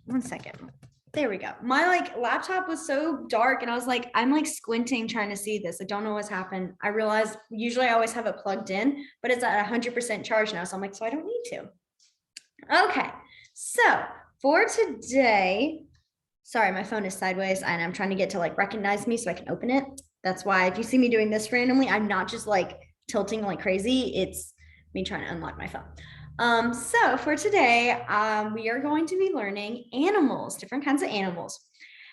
1 second. There we go. My laptop was so dark and I was like, I'm squinting trying to see this. I don't know what's happened. I realized usually I always have it plugged in, but it's at 100% charge now. So I'm like, so I don't need to. Okay. So for today, sorry, my phone is sideways and I'm trying to get to recognize me so I can open it. That's why if you see me doing this randomly, I'm not just tilting like crazy. It's me trying to unlock my phone. So for today, we are going to be learning animals, different kinds of animals.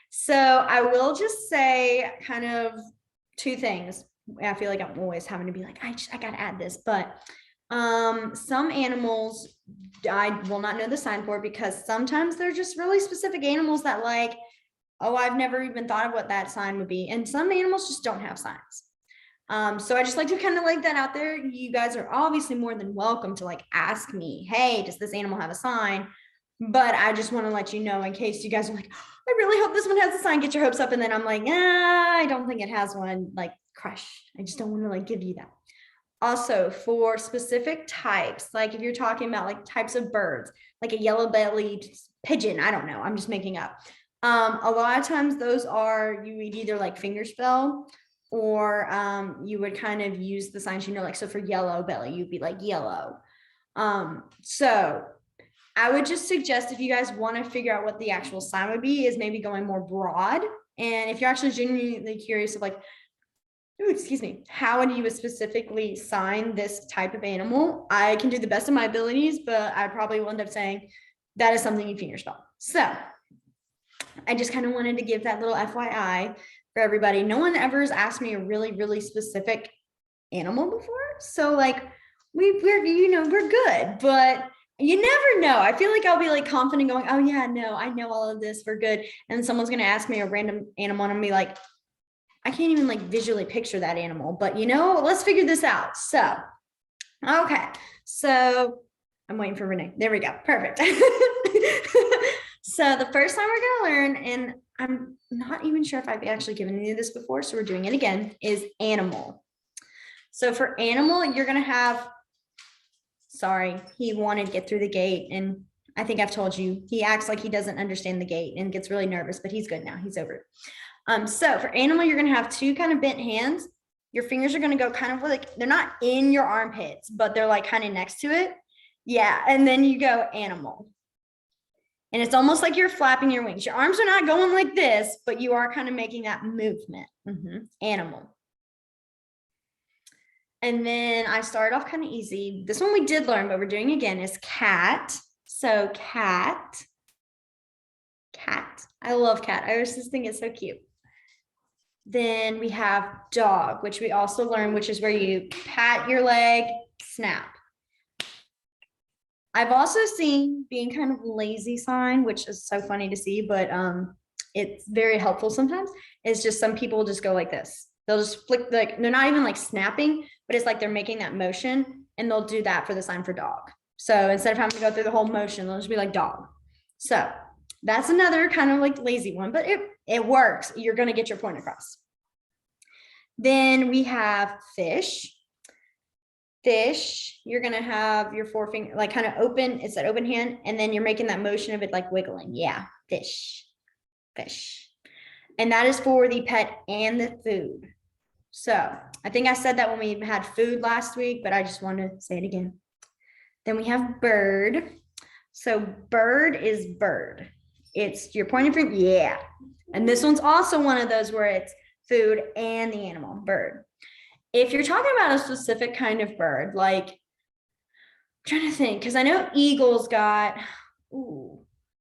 So I will just say kind of two things. I feel like I'm always having to be like, I got to add this, but some animals I will not know the sign for because sometimes they're just really specific animals that oh, I've never even thought of what that sign would be. And some animals just don't have signs. So I just like to kind of that out there. You guys are obviously more than welcome to ask me, hey, does this animal have a sign? But I just want to let you know in case you guys are like, I really hope this one has a sign, get your hopes up. And then I'm like, I don't think it has one, crush. I just don't want to give you that. Also for specific types, if you're talking about types of birds, a yellow-bellied pigeon, I don't know, I'm just making up. A lot of times those are, you would either fingerspell or you would kind of use the signs, so for yellow belly, you'd be yellow. So I would just suggest if you guys want to figure out what the actual sign would be is maybe going more broad. And if you're actually genuinely curious of excuse me, how would you specifically sign this type of animal? I can do the best of my abilities, but I probably will end up saying that is something you fingerspell. So I just kind of wanted to give that little FYI for everybody. No one ever has asked me a really, really specific animal before. So we're good, but you never know. I feel like I'll be confident going, oh yeah, no, I know all of this. We're good. And someone's going to ask me a random animal and I'm be like, I can't even visually picture that animal, but let's figure this out. So, okay. So I'm waiting for Renee. There we go. Perfect. So the first time we're going to learn, and I'm not even sure if I've actually given any of this before, so we're doing it again, is animal. So for animal, you're going to have, sorry, he wanted to get through the gate. And I think I've told you, he acts like he doesn't understand the gate and gets really nervous, but he's good now. He's over it. So for animal, you're going to have two kind of bent hands. Your fingers are going to go kind of they're not in your armpits, but they're kind of next to it. Yeah. And then you go animal. And it's almost like you're flapping your wings. Your arms are not going like this, but you are kind of making that movement. Animal. And then I started off kind of easy. This one we did learn, but we're doing again is cat. So cat. I love cat. I always just think it's so cute. Then we have dog, which we also learned, which is where you pat your leg, snap. I've also seen being kind of lazy sign, which is so funny to see, but it's very helpful sometimes. It's just some people just go like this. They'll just flick, they're not even snapping, but it's they're making that motion, and they'll do that for the sign for dog. So instead of having to go through the whole motion, they'll just be dog. So that's another kind of lazy one, but it works. You're going to get your point across. Then we have fish. Fish, you're going to have your forefinger kind of open. It's that open hand. And then you're making that motion of it wiggling. Yeah. Fish. And that is for the pet and the food. So I think I said that when we had food last week, but I just want to say it again. Then we have bird. So bird is bird. It's your pointing finger. Yeah. And this one's also one of those where it's food and the animal, bird. If you're talking about a specific kind of bird, I'm trying to think, because I know eagle's got,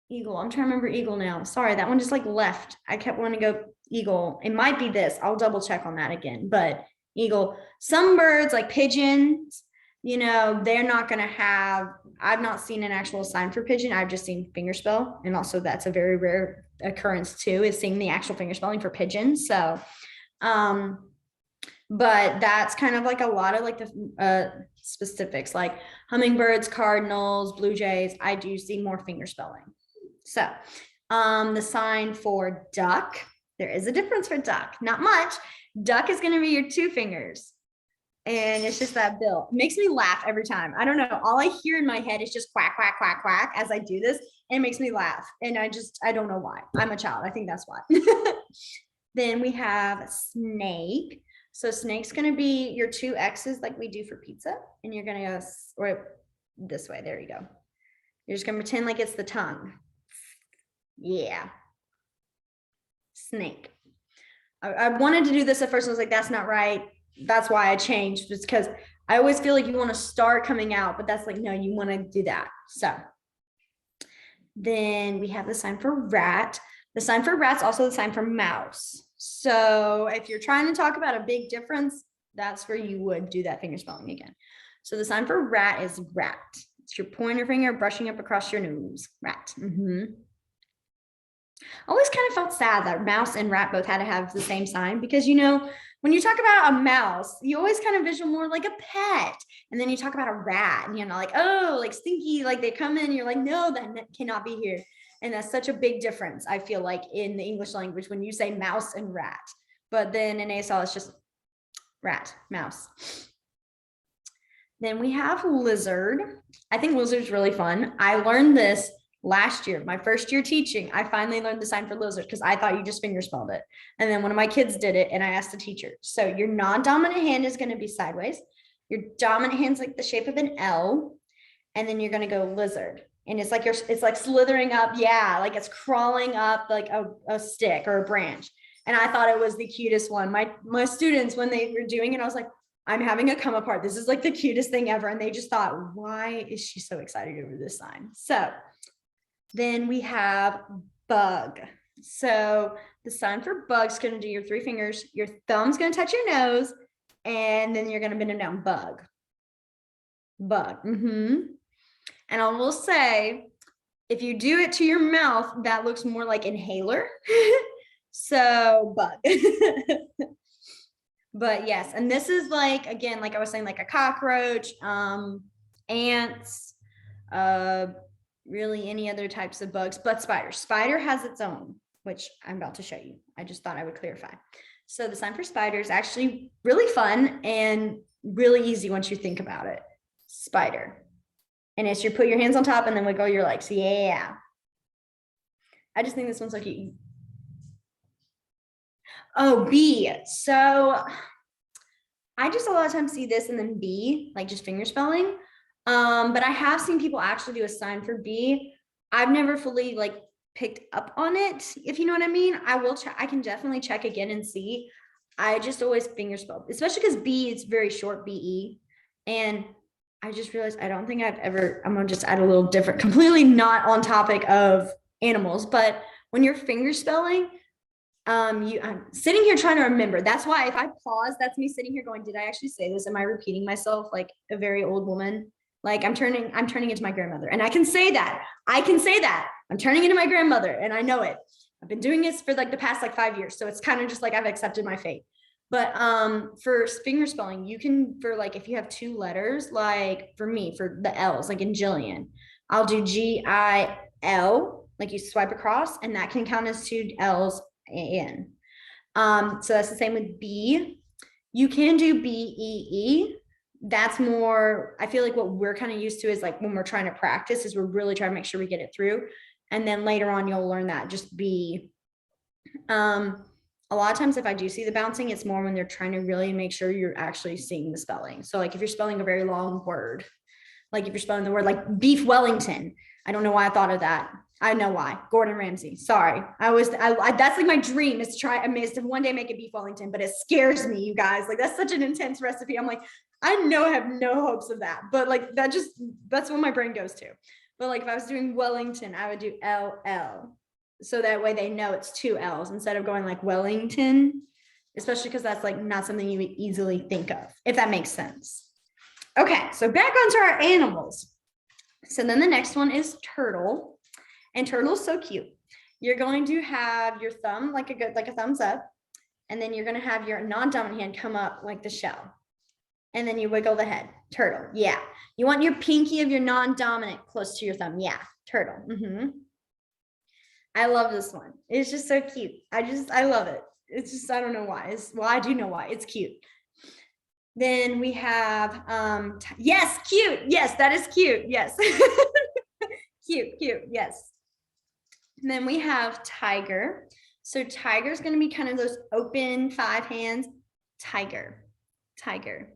eagle. I'm trying to remember eagle now. Sorry, that one just left. I kept wanting to go eagle. It might be this. I'll double check on that again. But eagle, some birds like pigeons, they're not going to have, I've not seen an actual sign for pigeon. I've just seen fingerspell. And also that's a very rare occurrence too, is seeing the actual fingerspelling for pigeons. So, but that's kind of a lot of the specifics, like hummingbirds, cardinals, blue jays. I do see more fingerspelling. So the sign for duck, there is a difference for duck, not much. Duck is going to be your two fingers. And it's just that bill. It makes me laugh every time. I don't know. All I hear in my head is just quack, quack, quack, quack as I do this. and it makes me laugh. And I don't know why. I'm a child. I think that's why. Then we have snake. So snake's going to be your two X's like we do for pizza. And you're going to go or this way. There you go. You're just going to pretend like it's the tongue. Yeah. Snake. I wanted to do this at first. I was like, that's not right. That's why I changed. Just because I always feel like you want to start coming out, but that's like, no, you want to do that. So then we have the sign for rat. The sign for rat's also the sign for mouse. So if you're trying to talk about a big difference, that's where you would do that finger spelling again. So the sign for rat is rat. It's your pointer finger brushing up across your nose. Rat. Always kind of felt sad that mouse and rat both had to have the same sign because, you know, when you talk about a mouse, you always kind of visual more like a pet. And then you talk about a rat and you're not like, oh, like stinky, like they come in, you're like, no, that cannot be here. And that's such a big difference, I feel like, in the English language when you say mouse and rat. But then in ASL, it's just rat, mouse. Then we have lizard. I think lizard's really fun. I learned this last year, my first year teaching. I finally learned the sign for lizard because I thought you just finger spelled it. And then one of my kids did it and I asked the teacher. So your non-dominant hand is going to be sideways. Your dominant hand's like the shape of an L. And then you're going to go lizard. And it's like slithering up. Yeah. Like it's crawling up like a stick or a branch. And I thought it was the cutest one. My students, when they were doing it, I was like, I'm having a come apart. This is like the cutest thing ever. And they just thought, why is she so excited over this sign? So then we have bug. So the sign for bug's going to do your three fingers. Your thumb's going to touch your nose. And then you're going to bend them down. Bug. Bug. And I will say, if you do it to your mouth, that looks more like inhaler. So bug. But yes, and this is like, again, like I was saying, like a cockroach, ants, really any other types of bugs, but spider. Spider has its own, which I'm about to show you. I just thought I would clarify. So the sign for spider is actually really fun and really easy once you think about it. Spider. And it's you put your hands on top and then wiggle your legs. Yeah. I just think this one's so cute. Oh, bee. So I just a lot of times see this and then bee, like just finger spelling. But I have seen people actually do a sign for bee. I've never fully like picked up on it, if you know what I mean. I will check. I can definitely check again and see. I just always finger spell, especially because bee is very short, BE. And I just realized I don't think I've ever, I'm gonna just add a little different, completely not on topic of animals, but when you're finger spelling, I'm sitting here trying to remember. That's why if I pause, that's me sitting here going, did I actually say this? Am I repeating myself like a very old woman? Like I'm turning into my grandmother. And I can say that. I'm turning into my grandmother and I know it. I've been doing this for like the past like 5 years. So it's kind of just like I've accepted my fate. But for finger spelling, you can, for like if you have two letters, like for me, for the L's, like in Jillian, I'll do GIL, like you swipe across, and that can count as two L's in. So that's the same with B. You can do BEE. That's more, I feel like what we're kind of used to is like when we're trying to practice is we're really trying to make sure we get it through. And then later on, you'll learn that just B. A lot of times if I do see the bouncing, it's more when they're trying to really make sure you're actually seeing the spelling. So like if you're spelling a very long word, like if you're spelling the word like beef Wellington, I don't know why I thought of that. I know why. Gordon Ramsay. Sorry. That's like my dream is to try, to one day make a beef Wellington, but it scares me, you guys. Like that's such an intense recipe. I'm like, I know I have no hopes of that, but like that's what my brain goes to. But like if I was doing Wellington, I would do LL. So that way they know it's two L's instead of going like Wellington, especially because that's like not something you would easily think of, if that makes sense. Okay, so back onto our animals. So then the next one is turtle. And turtle is so cute. You're going to have your thumb like a thumbs up, and then you're going to have your non-dominant hand come up like the shell. And then you wiggle the head. Turtle. Yeah. You want your pinky of your non-dominant close to your thumb. Yeah. Turtle. I love this one. It's just so cute. I love it. It's just, I don't know why. I do know why. It's cute. Then we have, yes, cute. Yes, that is cute. Yes. Cute. Yes. And then we have tiger. So tiger is going to be kind of those open 5 hands. Tiger, tiger.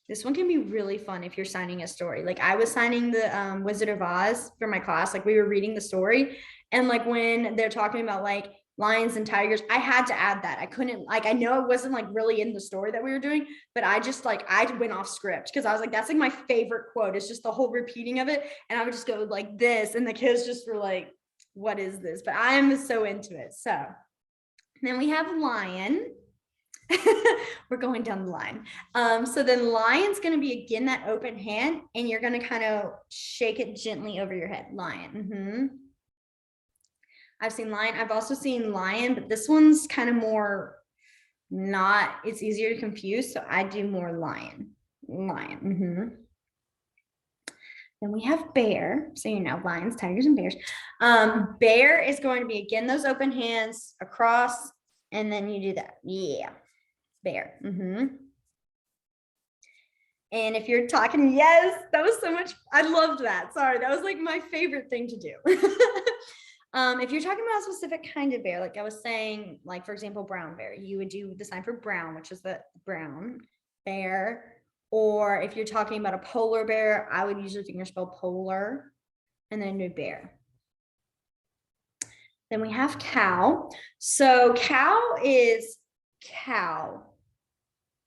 This one can be really fun if you're signing a story. Like I was signing the Wizard of Oz for my class. Like we were reading the story, and like when they're talking about like lions and tigers, I had to add that. I couldn't, like, I know it wasn't like really in the story that we were doing, but I just like, I went off script because I was like, that's like my favorite quote. It's just the whole repeating of it. And I would just go like this. And the kids just were like, what is this? But I am so into it. So then we have lion. We're going down the line. So then lion's going to be again that open hand, and you're going to kind of shake it gently over your head. Lion. I've seen lion. I've also seen lion, but this one's kind of more not, it's easier to confuse. So I do more lion. Then we have bear. So, you know, lions, tigers, and bears. Bear is going to be, again, those open hands across, and then you do that. Yeah, bear. And if you're talking, yes, that was so much. I loved that. Sorry, that was like my favorite thing to do. If you're talking about a specific kind of bear, like I was saying, like for example, brown bear, you would do the sign for brown, which is the brown bear. Or if you're talking about a polar bear, I would usually fingerspell polar and then do bear. Then we have cow. So cow is cow.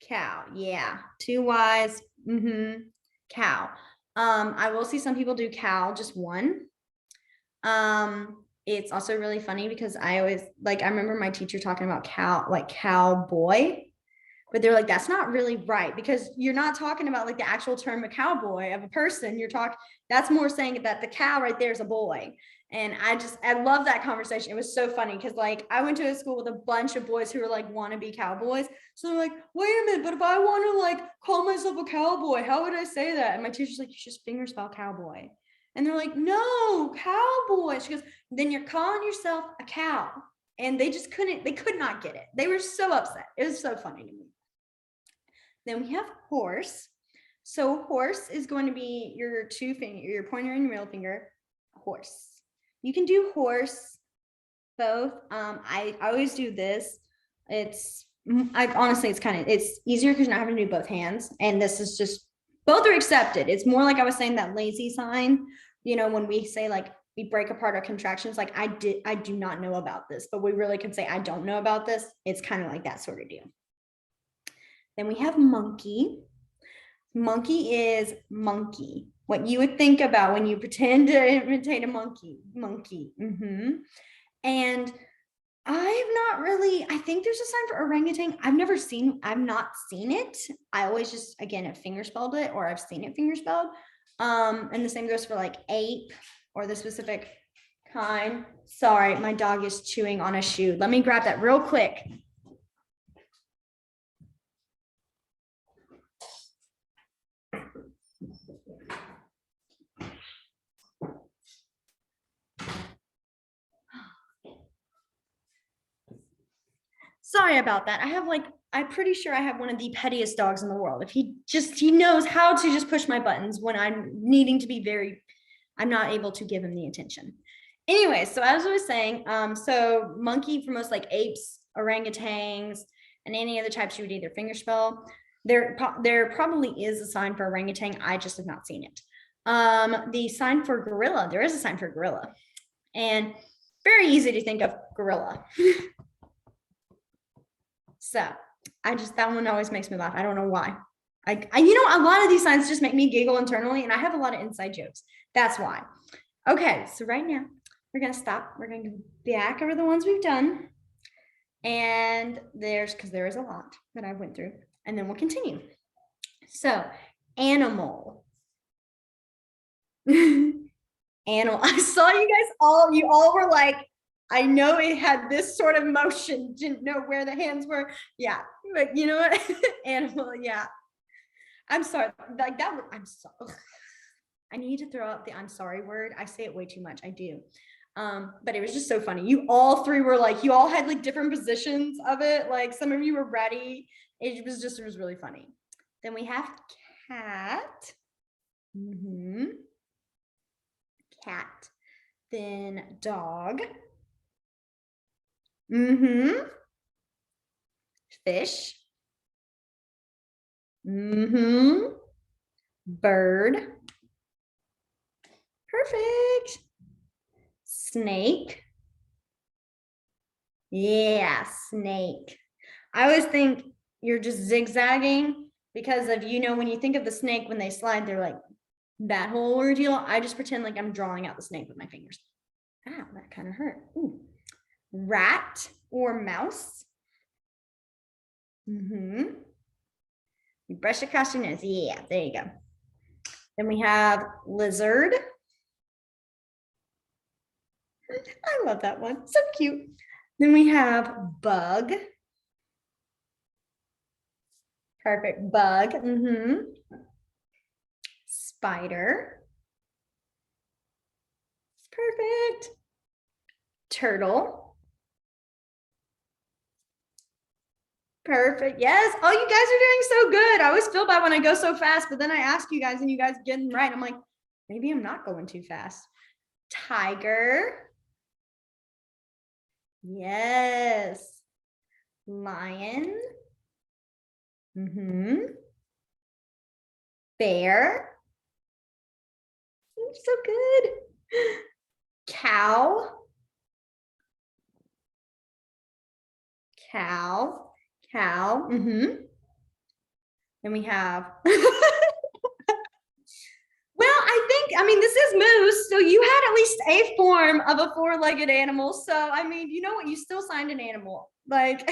Cow, yeah. 2 Y's. Cow. I will see some people do cow, just one. It's also really funny because I always like, I remember my teacher talking about cow, like cowboy, but they're like, that's not really right, because you're not talking about like the actual term of cowboy of a person. You're talking, that's more saying that the cow right there is a boy. And I love that conversation. It was so funny because like I went to a school with a bunch of boys who were like wannabe cowboys. So they're like, wait a minute, but if I want to like call myself a cowboy, how would I say that? And my teacher's like, you just fingerspell cowboy. And they're like, no, cowboy. She goes, then you're calling yourself a cow. And they just couldn't, they could not get it. They were so upset. It was so funny to me. Then we have horse. So horse is going to be your 2 finger, your pointer and your middle finger. Horse. You can do horse both. I always do this. Honestly, it's easier because you're not having to do both hands. And this is just, both are accepted. It's more like I was saying, that lazy sign, you know, when we say like we break apart our contractions, like I do not know about this, but we really can say I don't know about this. It's kind of like that sort of deal. Then we have monkey. Monkey is monkey. What you would think about when you pretend to imitate a monkey. And I've not really, I think there's a sign for orangutan. I've not seen it. I always just, again, have fingerspelled it, or I've seen it fingerspelled. And the same goes for like ape or the specific kind. Sorry, my dog is chewing on a shoe. Let me grab that real quick. Sorry about that. I'm pretty sure I have one of the pettiest dogs in the world. If he knows how to just push my buttons when I'm needing to be I'm not able to give him the attention. Anyway, so as I was saying, so monkey for most like apes, orangutans, and any other types you would either fingerspell. There probably is a sign for orangutan. I just have not seen it. The sign for gorilla, there is a sign for gorilla, and very easy to think of gorilla. So that one always makes me laugh. I don't know why. You know, a lot of these signs just make me giggle internally, and I have a lot of inside jokes. That's why. Okay, so right now we're going to stop. We're going to go back over the ones we've done. And because there is a lot that I went through, and then we'll continue. So animal. Animal. I saw you all were like, I know it had this sort of motion, didn't know where the hands were. Yeah, but you know what? Animal, yeah. I'm sorry, like that. I'm sorry. I need to throw out the I'm sorry word. I say it way too much. I do. But it was just so funny. You all 3 were like, you all had like different positions of it. Like some of you were ready. It was really funny. Then we have cat. Cat. Then dog. Fish. Bird. Perfect. Snake. Yeah, snake. I always think you're just zigzagging because of, when you think of the snake, when they slide, they're like that whole ordeal. I just pretend like I'm drawing out the snake with my fingers. Ow, that kind of hurt. Ooh. Rat or mouse. You brush across your nose. Yeah, there you go. Then we have lizard. I love that one. So cute. Then we have bug. Perfect. Bug. Spider. Perfect. Turtle. Perfect. Yes. Oh, you guys are doing so good. I always feel bad when I go so fast, but then I ask you guys and you guys get them right. I'm like, maybe I'm not going too fast. Tiger. Yes. Lion. Bear. So good. Cow. Cow. Then we have well, this is moose, so you had at least a form of a four-legged animal. So, you know what? You still signed an animal. Like,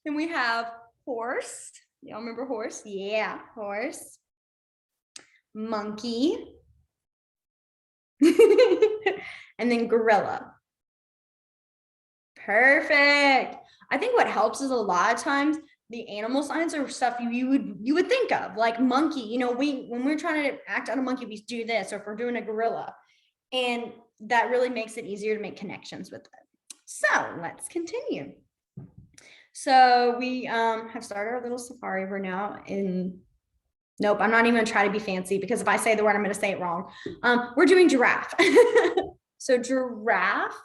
then we have horse. Y'all remember horse? Yeah, horse. Monkey. And then gorilla. Perfect. I think what helps is a lot of times the animal signs are stuff you would think of, like monkey. When we're trying to act on a monkey, we do this, or if we're doing a gorilla, and that really makes it easier to make connections with it. So let's continue. So we have started our little safari over now. Nope, I'm not even gonna try to be fancy, because if I say the word, I'm gonna say it wrong. We're doing giraffe. So giraffe.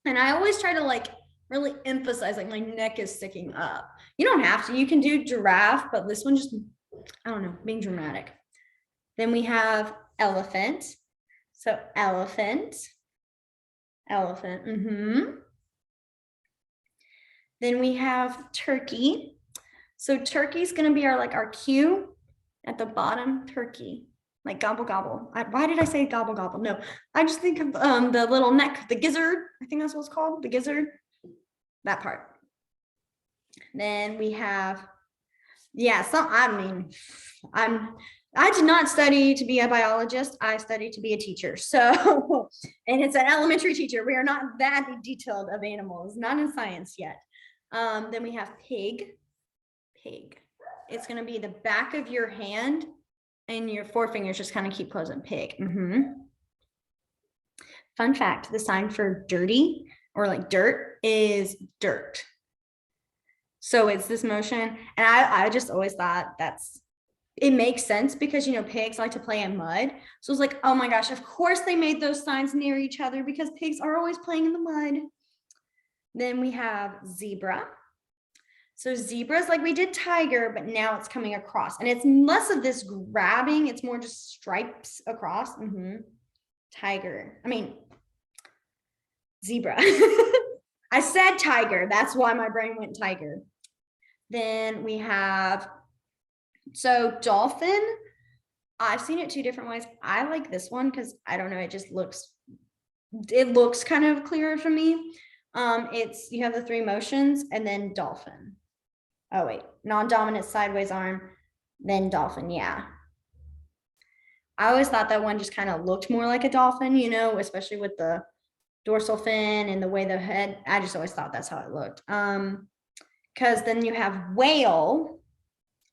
And I always try to really emphasize my neck is sticking up. You don't have to. You can do giraffe, but this one just, I don't know, being dramatic. Then we have elephant. So elephant. Then we have turkey. So turkey is going to be our cue at the bottom. Turkey, like gobble gobble. Why did I say gobble gobble? No, I just think of the little neck, the gizzard. I think that's what it's called, the gizzard. That part. Then we have, I did not study to be a biologist. I studied to be a teacher. So, and it's an elementary teacher. We are not that detailed of animals, not in science yet. Then we have pig. It's going to be the back of your hand and your forefingers just kind of keep closing. Pig. Fun fact, the sign for dirty or dirt is dirt. So it's this motion. And I just always thought it makes sense because, pigs like to play in mud. So it's like, oh my gosh, of course they made those signs near each other because pigs are always playing in the mud. Then we have zebra. So zebra is like we did tiger, but now it's coming across. And it's less of this grabbing. It's more just stripes across. Tiger. Zebra. I said tiger. That's why my brain went tiger. Then we have, so dolphin. I've seen it two different ways. I like this one because I don't know, it looks kind of clearer for me. You have the three motions and then dolphin. Oh wait, non-dominant sideways arm, then dolphin. Yeah. I always thought that one just kind of looked more like a dolphin, especially with the dorsal fin and the way the head, I just always thought that's how it looked. Because then you have whale,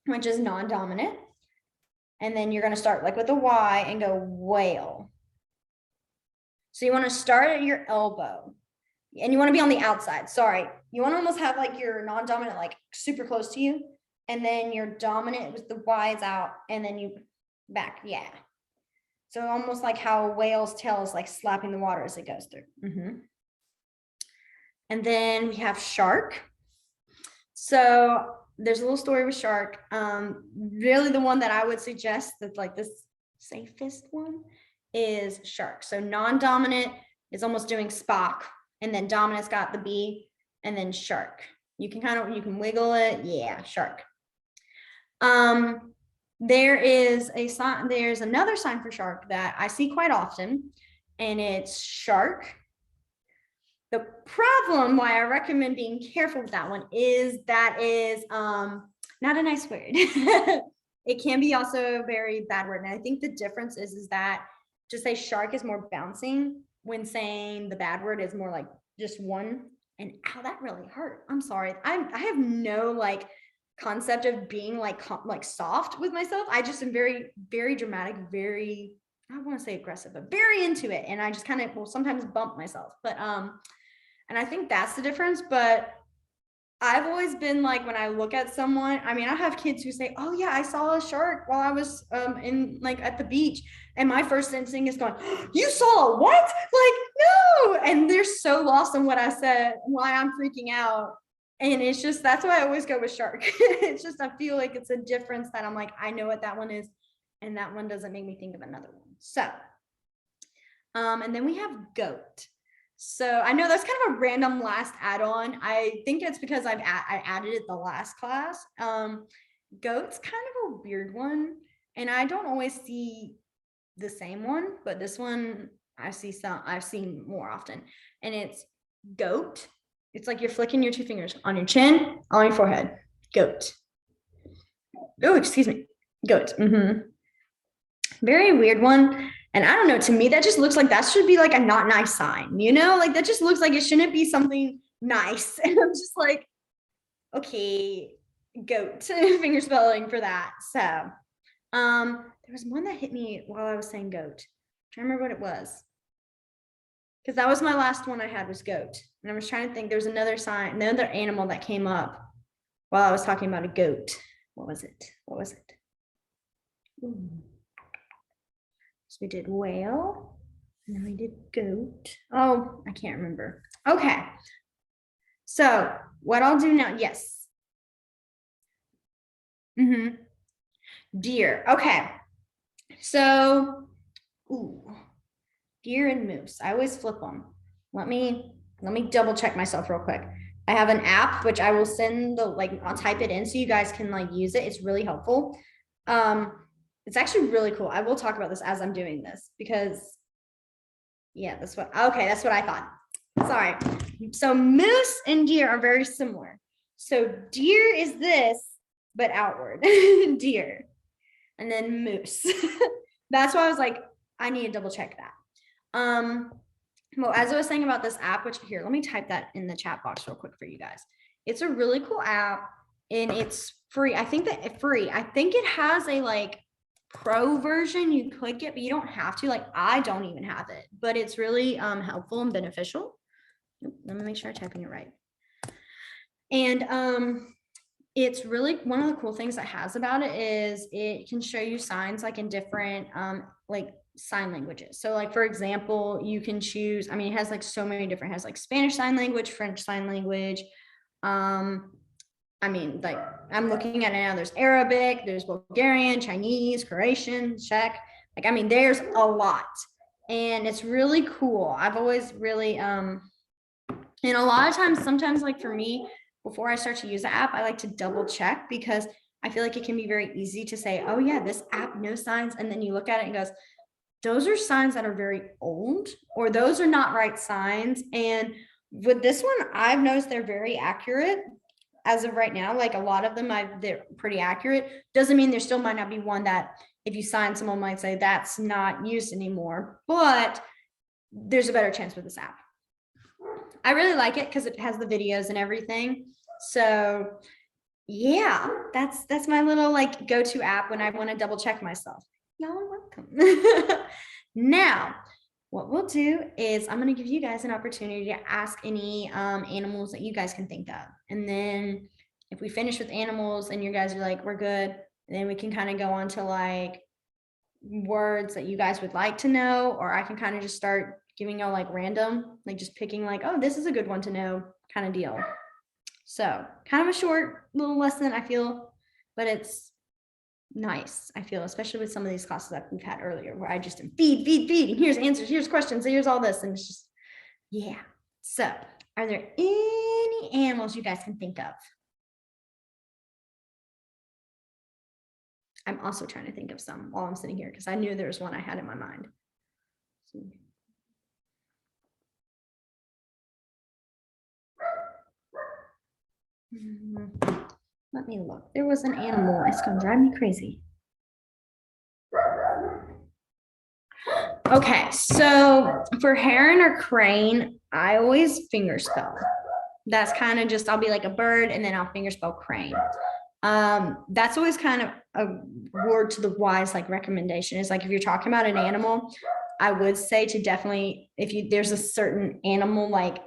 which is non-dominant. And then you're going to start with a Y and go whale. So you want to start at your elbow and you want to be on the outside. Sorry. You want to almost have your non-dominant, super close to you. And then your dominant with the Y is out. And then you Back, yeah. So almost like how a whale's tail is like slapping the water as it goes through. And then we have shark. So there's a little story with shark. Really the one that I would suggest that's like the safest one is shark. So non-dominant is almost doing Spock, and then dominant's got the B, and then shark. You can wiggle it. Yeah, shark. There's another sign for shark that I see quite often, and it's shark. The problem why I recommend being careful with that one is that is not a nice word. It can be also a very bad word. And I think the difference is that to say shark is more bouncing when saying the bad word is more like just one. And ow, that really hurt. I'm sorry. I have no like concept of being like soft with myself. I just am very, very dramatic, very, I don't want to say aggressive, but very into it. And I just kind of will sometimes bump myself. But and I think that's the difference. But I've always been like, when I look at someone, I mean, I have kids who say, oh yeah, I saw a shark while I was in like at the beach. And my first instinct is going, you saw a what? Like, no. And they're so lost in what I said, why I'm freaking out. And it's just, that's why I always go with shark. It's just, I feel like it's a difference that I'm like, I know what that one is. And that one doesn't make me think of another one. So, and then we have goat. So I know that's kind of a random last add-on. I think it's because I added it the last class. Goat's kind of a weird one, and I don't always see the same one, but this one I've seen more often, and it's goat. It's like you're flicking your two fingers on your chin, on your forehead. Goat. Oh, excuse me. Goat. Very weird one. And I don't know, to me, that just looks like that should be like a not nice sign, you know, like that just looks like it shouldn't be something nice. And I'm just like, okay, goat, finger spelling for that. So there was one that hit me while I was saying goat. I remember what it was. Because that was my last one I had was goat. And I was trying to think, there was another sign, another animal that came up while I was talking about a goat. What was it? Ooh. So we did whale, and then we did goat. Oh, I can't remember. Okay. So what I'll do now, yes. Deer. Okay. So, deer and moose. I always flip them. Let me double check myself real quick. I have an app, which I will send I'll type it in so you guys can use it. It's really helpful. It's actually really cool. I will talk about this as I'm doing this because yeah, that's what I thought. Sorry. So moose and deer are very similar. So deer is this, but outward. Deer. And then moose. That's why I was like, I need to double check that. Well, as I was saying about this app, which here, let me type that in the chat box real quick for you guys. It's a really cool app and it's free. I think it has a pro version you could get, but you don't have to. I don't even have it, but it's really helpful and beneficial. Let me make sure I'm typing it right. And it's really one of the cool things it has about it is it can show you signs in different sign languages. So for example, you can choose, it has so many different, it has Spanish sign language, French sign language. I'm looking at it now, there's Arabic, there's Bulgarian, Chinese, Croatian, Czech. There's a lot and it's really cool. I've always really, and a lot of times, sometimes for me, before I start to use the app, I like to double check because I feel like it can be very easy to say, oh yeah, this app knows signs. And then you look at it and goes, those are signs that are very old, or those are not right signs. And with this one, I've noticed they're very accurate as of right now. A lot of them, they're pretty accurate. Doesn't mean there still might not be one that if you sign, someone might say that's not used anymore, but there's a better chance with this app. I really like it because it has the videos and everything. So yeah, that's my little go-to app when I want to double check myself. Y'all are welcome. Now, what we'll do is I'm going to give you guys an opportunity to ask any animals that you guys can think of. And then if we finish with animals and you guys are we're good, then we can kind of go on to words that you guys would like to know, or I can kind of just start giving y'all like random, like just picking like, oh, this is a good one to know kind of deal. So kind of a short little lesson, I feel, but it's nice, I feel, especially with some of these classes that we've had earlier where I just am feed, and here's answers, here's questions, here's all this, and it's just, yeah. So are there any animals you guys can think of? I'm also trying to think of some while I'm sitting here because I knew there was one I had in my mind. Let me look. There was an animal. It's going to drive me crazy. Okay, so for heron or crane, I always fingerspell. That's kind of just, I'll be like a bird and then I'll fingerspell crane. That's always kind of a word to the wise, like recommendation is like, if you're talking about an animal, I would say to definitely, there's a certain animal like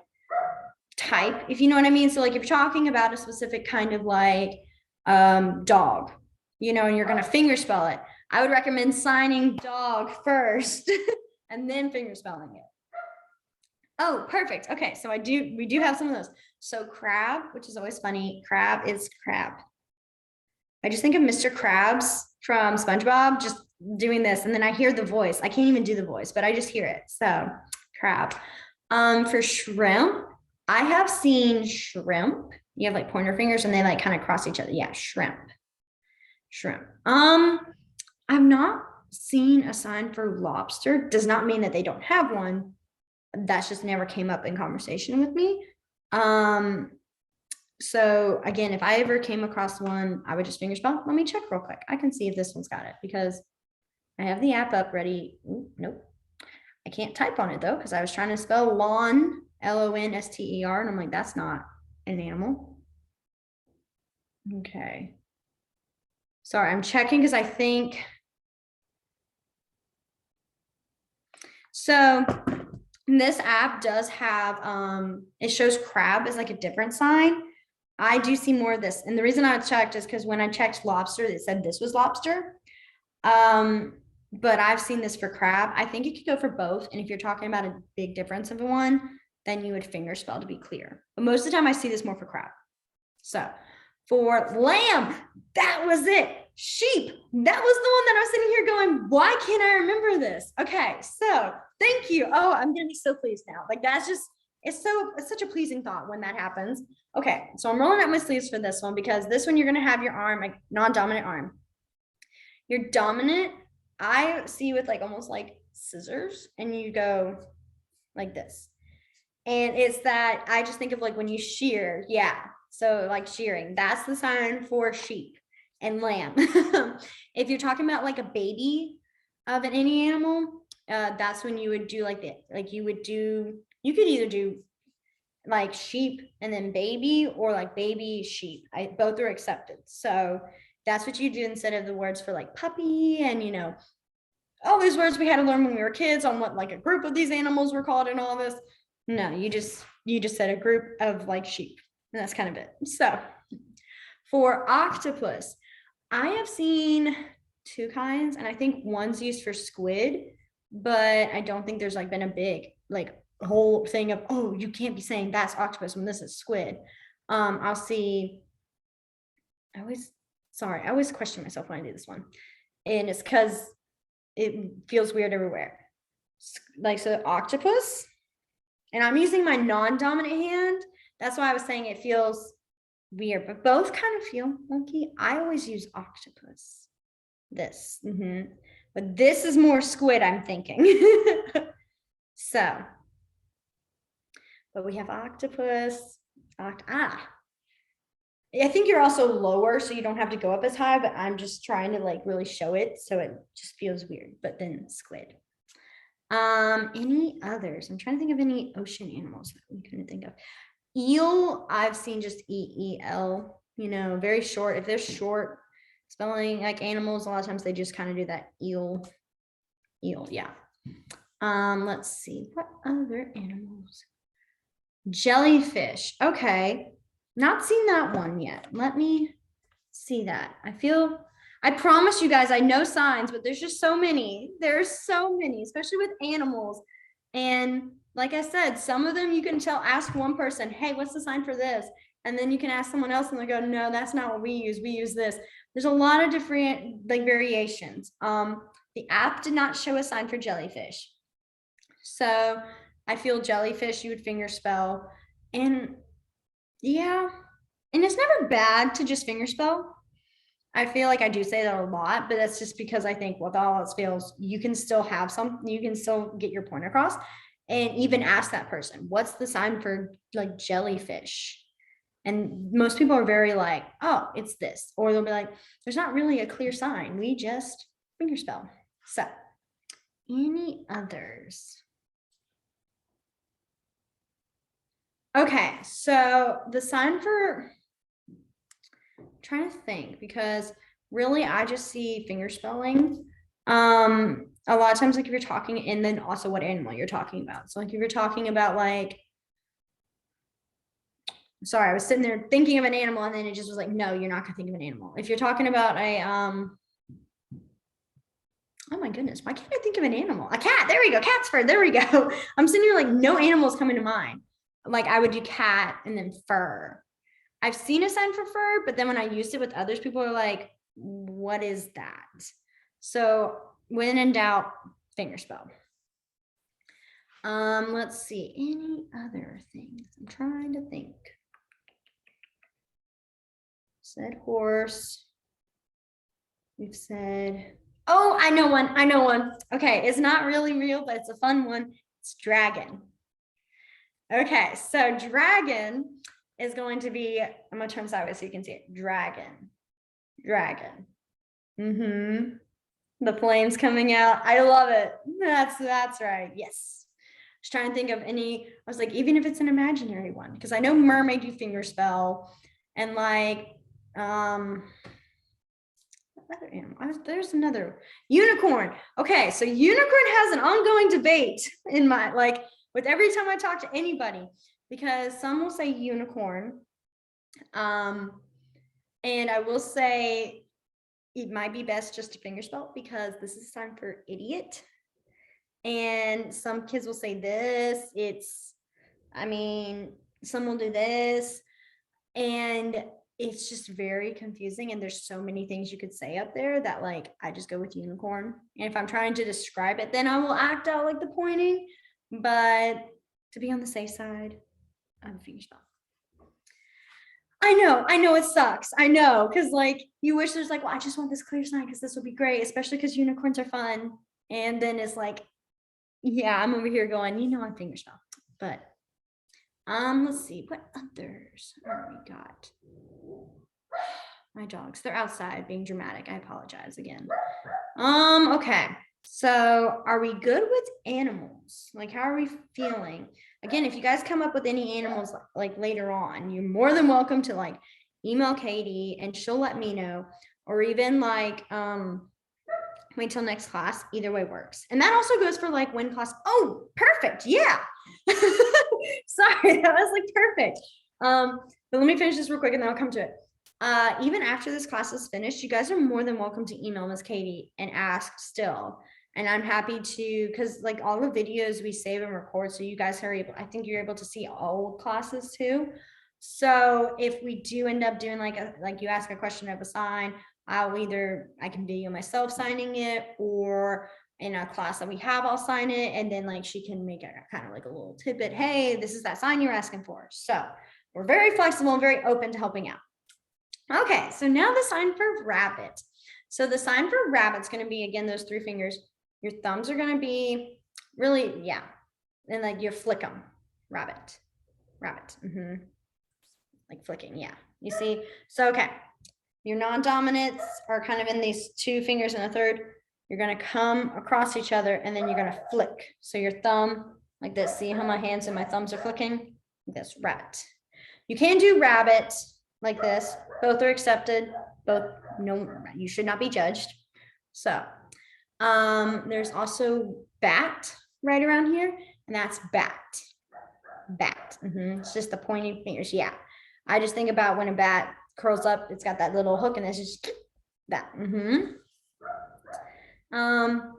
type, if you know what I mean. So like if you're talking about a specific kind of like dog, you know, and you're going to fingerspell it, I would recommend signing dog first and then fingerspelling it. Oh, perfect. Okay, so we do have some of those. So crab, which is always funny, crab is crab. I just think of Mr. Krabs from SpongeBob just doing this, and then I hear the voice. I can't even do the voice, but I just hear it. So crab. For shrimp, I have seen shrimp. You have like pointer fingers and they like kind of cross each other. Yeah, shrimp. I've not seen a sign for lobster. Does not mean that they don't have one. That's just never came up in conversation with me. So again, if I ever came across one, I would just fingerspell. Let me check real quick. I can see if this one's got it because I have the app up ready. Ooh, nope. I can't type on it though, because I was trying to spell lawn, Lonster, and I'm like, that's not an animal. Okay. Sorry, I'm checking because I think. So this app does have, it shows crab as like a different sign. I do see more of this. And the reason I checked is because when I checked lobster, it said this was lobster. But I've seen this for crab. I think you could go for both. And if you're talking about a big difference of one, then you would fingerspell to be clear. But most of the time I see this more for crab. So for lamb, that was it. Sheep, that was the one that I was sitting here going, why can't I remember this? Okay, so thank you. Oh, I'm gonna be so pleased now. Like that's just, it's such a pleasing thought when that happens. Okay, so I'm rolling up my sleeves for this one because this one you're gonna have your arm, like non-dominant arm. Your dominant, I see with like almost like scissors, and you go like this. And it's that I just think of like when you shear, yeah. So like shearing, that's the sign for sheep and lamb. If you're talking about like a baby of any animal, that's when you would do like that. Like you could either do like sheep and then baby, or like baby sheep. Both are accepted. So that's what you do instead of the words for like puppy and, you know, all these words we had to learn when we were kids on what like a group of these animals were called and all this. No, you just said a group of like sheep, and that's kind of it. So for octopus, I have seen two kinds, and I think one's used for squid, but I don't think there's like been a big like whole thing of, oh, you can't be saying that's octopus when this is squid. I'll see. I always question myself when I do this one, and it's because it feels weird everywhere. Like so, octopus. And I'm using my non-dominant hand. That's why I was saying it feels weird, but both kind of feel funky. I always use octopus. This. But this is more squid, I'm thinking. So, but we have octopus. I think you're also lower, so you don't have to go up as high, but I'm just trying to like really show it. So it just feels weird, but then squid. Any others? I'm trying to think of any ocean animals that we couldn't think of. Eel, I've seen just EEL, you know, very short. If they're short spelling like animals, a lot of times they just kind of do that eel, yeah. Let's see, what other animals? Jellyfish. Okay, not seen that one yet. Let me see that. I feel I promise you guys, I know signs, but there's just so many. There's so many, especially with animals. And like I said, some of them you can ask one person, hey, what's the sign for this? And then you can ask someone else and they go, no, that's not what we use. We use this. There's a lot of different like variations. The app did not show a sign for jellyfish. So I feel jellyfish, you would fingerspell. And yeah, and it's never bad to just fingerspell. I feel like I do say that a lot, but that's just because I think with all else fails, you can still have you can still get your point across and even ask that person, what's the sign for like jellyfish? And most people are very like, oh, it's this. Or they'll be like, there's not really a clear sign. We just fingerspell. So any others? Okay, so the sign for, I'm trying to think, because really I just see fingerspelling. A lot of times, like if you're talking, and then also what animal you're talking about. So like if you're talking about like, sorry, I was sitting there thinking of an animal and then it just was like, no, you're not gonna think of an animal. If you're talking about a oh my goodness, why can't I think of an animal? A cat, there we go, cat's fur, there we go. I'm sitting here like no animals coming to mind. Like I would do cat and then fur. I've seen a sign for fur, but then when I used it with others, people are like, what is that? So when in doubt, fingerspell. Let's see, any other things? I'm trying to think. Said horse. We've said, oh, I know one. I know one. Okay, it's not really real, but it's a fun one. It's dragon. Okay, so dragon is going to be, I'm gonna turn sideways so you can see it. Dragon. Dragon. The flames coming out. I love it. That's right. Yes. Just trying to think of any, I was like, even if it's an imaginary one, because I know mermaid you fingerspell and like another animal. There's another unicorn. Okay, so unicorn has an ongoing debate in my like with every time I talk to anybody, because some will say unicorn. And I will say it might be best just to fingerspell because this is time for idiot. And some kids will say this. I mean, some will do this. And it's just very confusing. And there's so many things you could say up there that like, I just go with unicorn. And if I'm trying to describe it, then I will act out like the pointing. But to be on the safe side, I'm fingerspell. I know it sucks. I know, because like you wish there's like, well, I just want this clear sign because this will be great, especially because unicorns are fun. And then it's like, yeah, I'm over here going, I'm fingerspell. But let's see, what others we got? My dogs, they're outside being dramatic. I apologize again. Okay. So are we good with animals? Like, how are we feeling? Again, if you guys come up with any animals like later on, you're more than welcome to like email Katie and she'll let me know, or even like wait till next class. Either way works. And that also goes for like when class. Oh, perfect. Yeah. Sorry, that was like perfect. But let me finish this real quick and then I'll come to it. Even after this class is finished, you guys are more than welcome to email Miss Katie and ask still. And I'm happy to, because like all the videos we save and record, so you guys are able, I think you're able to see all classes too. So if we do end up doing like you ask a question of a sign, I can video myself signing it, or in a class that we have, I'll sign it. And then like she can make it kind of like a little tidbit. Hey, this is that sign you're asking for. So we're very flexible and very open to helping out. Okay, so now the sign for rabbit. So the sign for rabbit's going to be, again, those 3 fingers. Your thumbs are going to be really, yeah. And like you flick them. Rabbit. Like flicking, yeah. You see? So, okay. Your non-dominants are kind of in these 2 fingers and a third. You're going to come across each other and then you're going to flick. So your thumb like this. See how my hands and my thumbs are flicking? This, rabbit. You can do rabbit like this. Both are accepted. Both, no, you should not be judged. So there's also bat right around here, and that's bat. It's just the pointing fingers. Yeah, I just think about when a bat curls up, it's got that little hook and it's just That.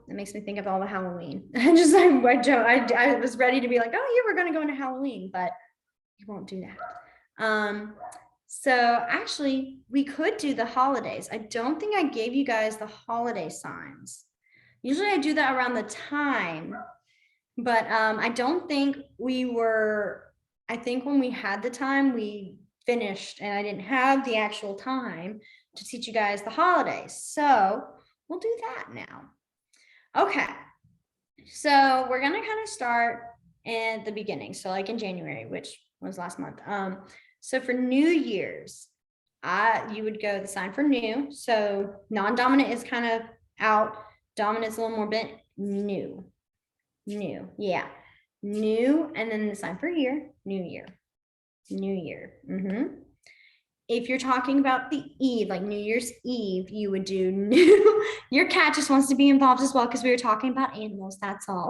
It makes me think of all the Halloween. I was ready to be like, oh, yeah, we're gonna go into Halloween, but we won't do that. So actually, we could do the holidays. I don't think I gave you guys the holiday signs. Usually I do that around the time, but I don't think we were, I think when we had the time, we finished and I didn't have the actual time to teach you guys the holidays. So we'll do that now. Okay. So we're gonna kind of start at the beginning. So like in January, which was last month. So for New Year's, you would go the sign for new. So non-dominant is kind of out. Dominant is a little more bent. New, yeah, new, and then the sign for year, new year, new year. If you're talking about the Eve, like New Year's Eve, you would do new. Your cat just wants to be involved as well because we were talking about animals. That's all.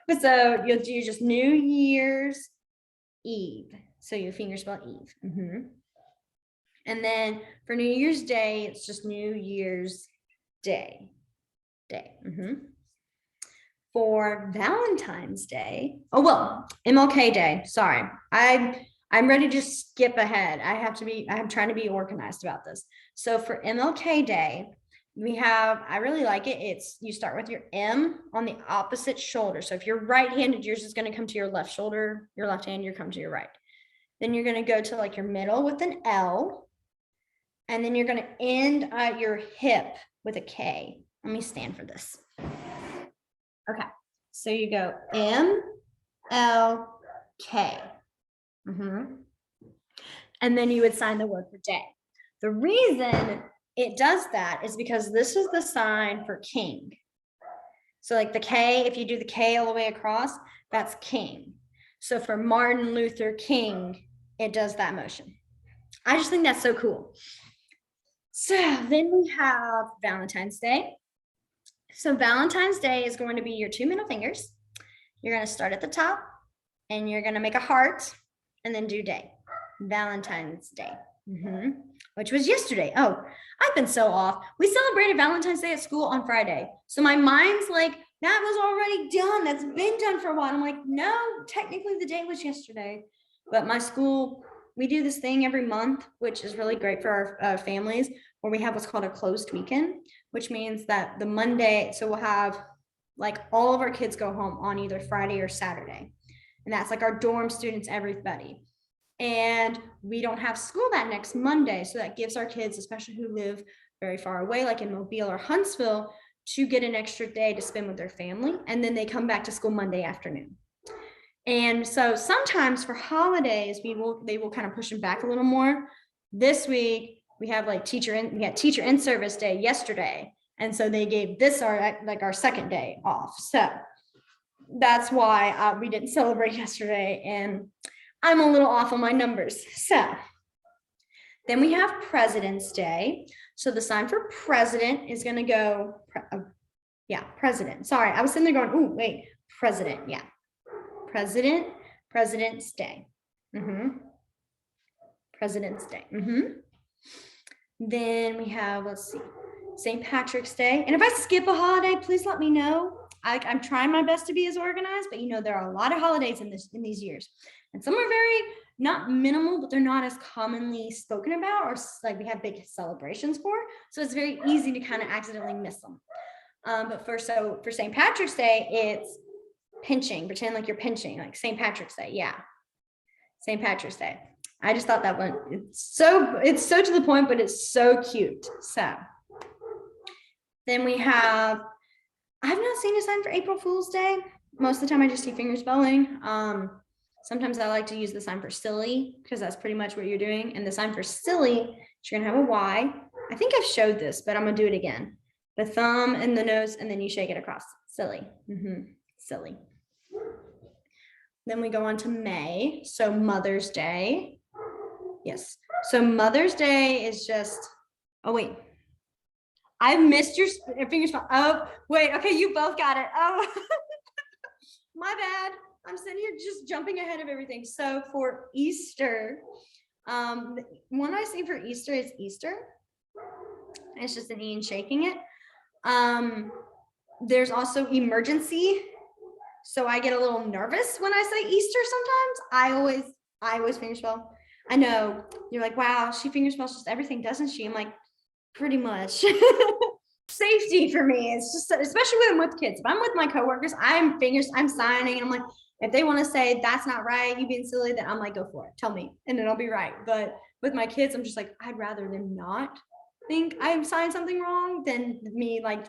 But so you'll do just New Year's Eve. So you fingerspell Eve. And then for New Year's Day, it's just New Year's Day. For Valentine's Day, MLK Day. Sorry, I'm ready to skip ahead. I'm trying to be organized about this. So for MLK Day, we have, I really like it. You start with your M on the opposite shoulder. So if you're right-handed, yours is going to come to your left shoulder. Your left hand, you're come to your right. Then you're going to go to like your middle with an L. And then you're going to end at your hip with a K. Let me stand for this. Okay. So you go M, L, K. And then you would sign the word for day. The reason it does that is because this is the sign for king. So like the K, if you do the K all the way across, that's king. So for Martin Luther King, it does that motion. I just think that's so cool. So then we have Valentine's Day. So Valentine's Day is going to be your two middle fingers. You're going to start at the top and you're going to make a heart and then do day. Valentine's Day, which was yesterday. Oh, I've been so off. We celebrated Valentine's Day at school on Friday. So my mind's like, that was already done. That's been done for a while. I'm like, no, technically the day was yesterday. But my school, we do this thing every month, which is really great for our families, where we have what's called a closed weekend, which means that the Monday, so we'll have like all of our kids go home on either Friday or Saturday. And that's like our dorm students, everybody. And we don't have school that next Monday. So that gives our kids, especially who live very far away, like in Mobile or Huntsville, to get an extra day to spend with their family. And then they come back to school Monday afternoon. And so sometimes for holidays, they will kind of push them back a little more. This week, we have like teacher in service day yesterday. And so they gave this our second day off. So that's why we didn't celebrate yesterday. And I'm a little off on my numbers. So then we have President's Day. So the sign for president is going to go, president. Sorry, I was sitting there going, oh, wait, president. Yeah. President's Day. President's Day. Then we have, let's see, St. Patrick's Day. And if I skip a holiday, please let me know. I'm trying my best to be as organized, but there are a lot of holidays in these years. And some are very not minimal, but they're not as commonly spoken about or like we have big celebrations for. So it's very easy to kind of accidentally miss them. But for St. Patrick's Day, it's pinching. Pretend like you're pinching, like St. Patrick's Day. Yeah. St. Patrick's Day. I just thought that one, it's so to the point, but it's so cute. So then we have, I've not seen a sign for April Fool's Day. Most of the time I just see fingerspelling. Sometimes I like to use the sign for silly because that's pretty much what you're doing. And the sign for silly, you're gonna have a Y. I think I've showed this, but I'm gonna do it again. The thumb and the nose, and then you shake it across. Silly. Silly. Then we go on to May. So Mother's Day. Yes. So Mother's Day is just, oh wait. I missed your fingerspell. Oh, wait. Okay, you both got it. Oh, my bad. I'm sitting here just jumping ahead of everything. So for Easter, one I see for Easter is Easter. It's just an E and shaking it. There's also emergency. So I get a little nervous when I say Easter sometimes. I always fingerspell. I know you're like, wow, she fingerspells just everything, doesn't she? I'm like, pretty much. Safety for me. It's just, especially when I'm with kids. If I'm with my coworkers, I'm signing, and I'm like, if they want to say that's not right, you being silly, then I'm like, go for it. Tell me, and then I'll be right. But with my kids, I'm just like, I'd rather them not think I've signed something wrong than me like,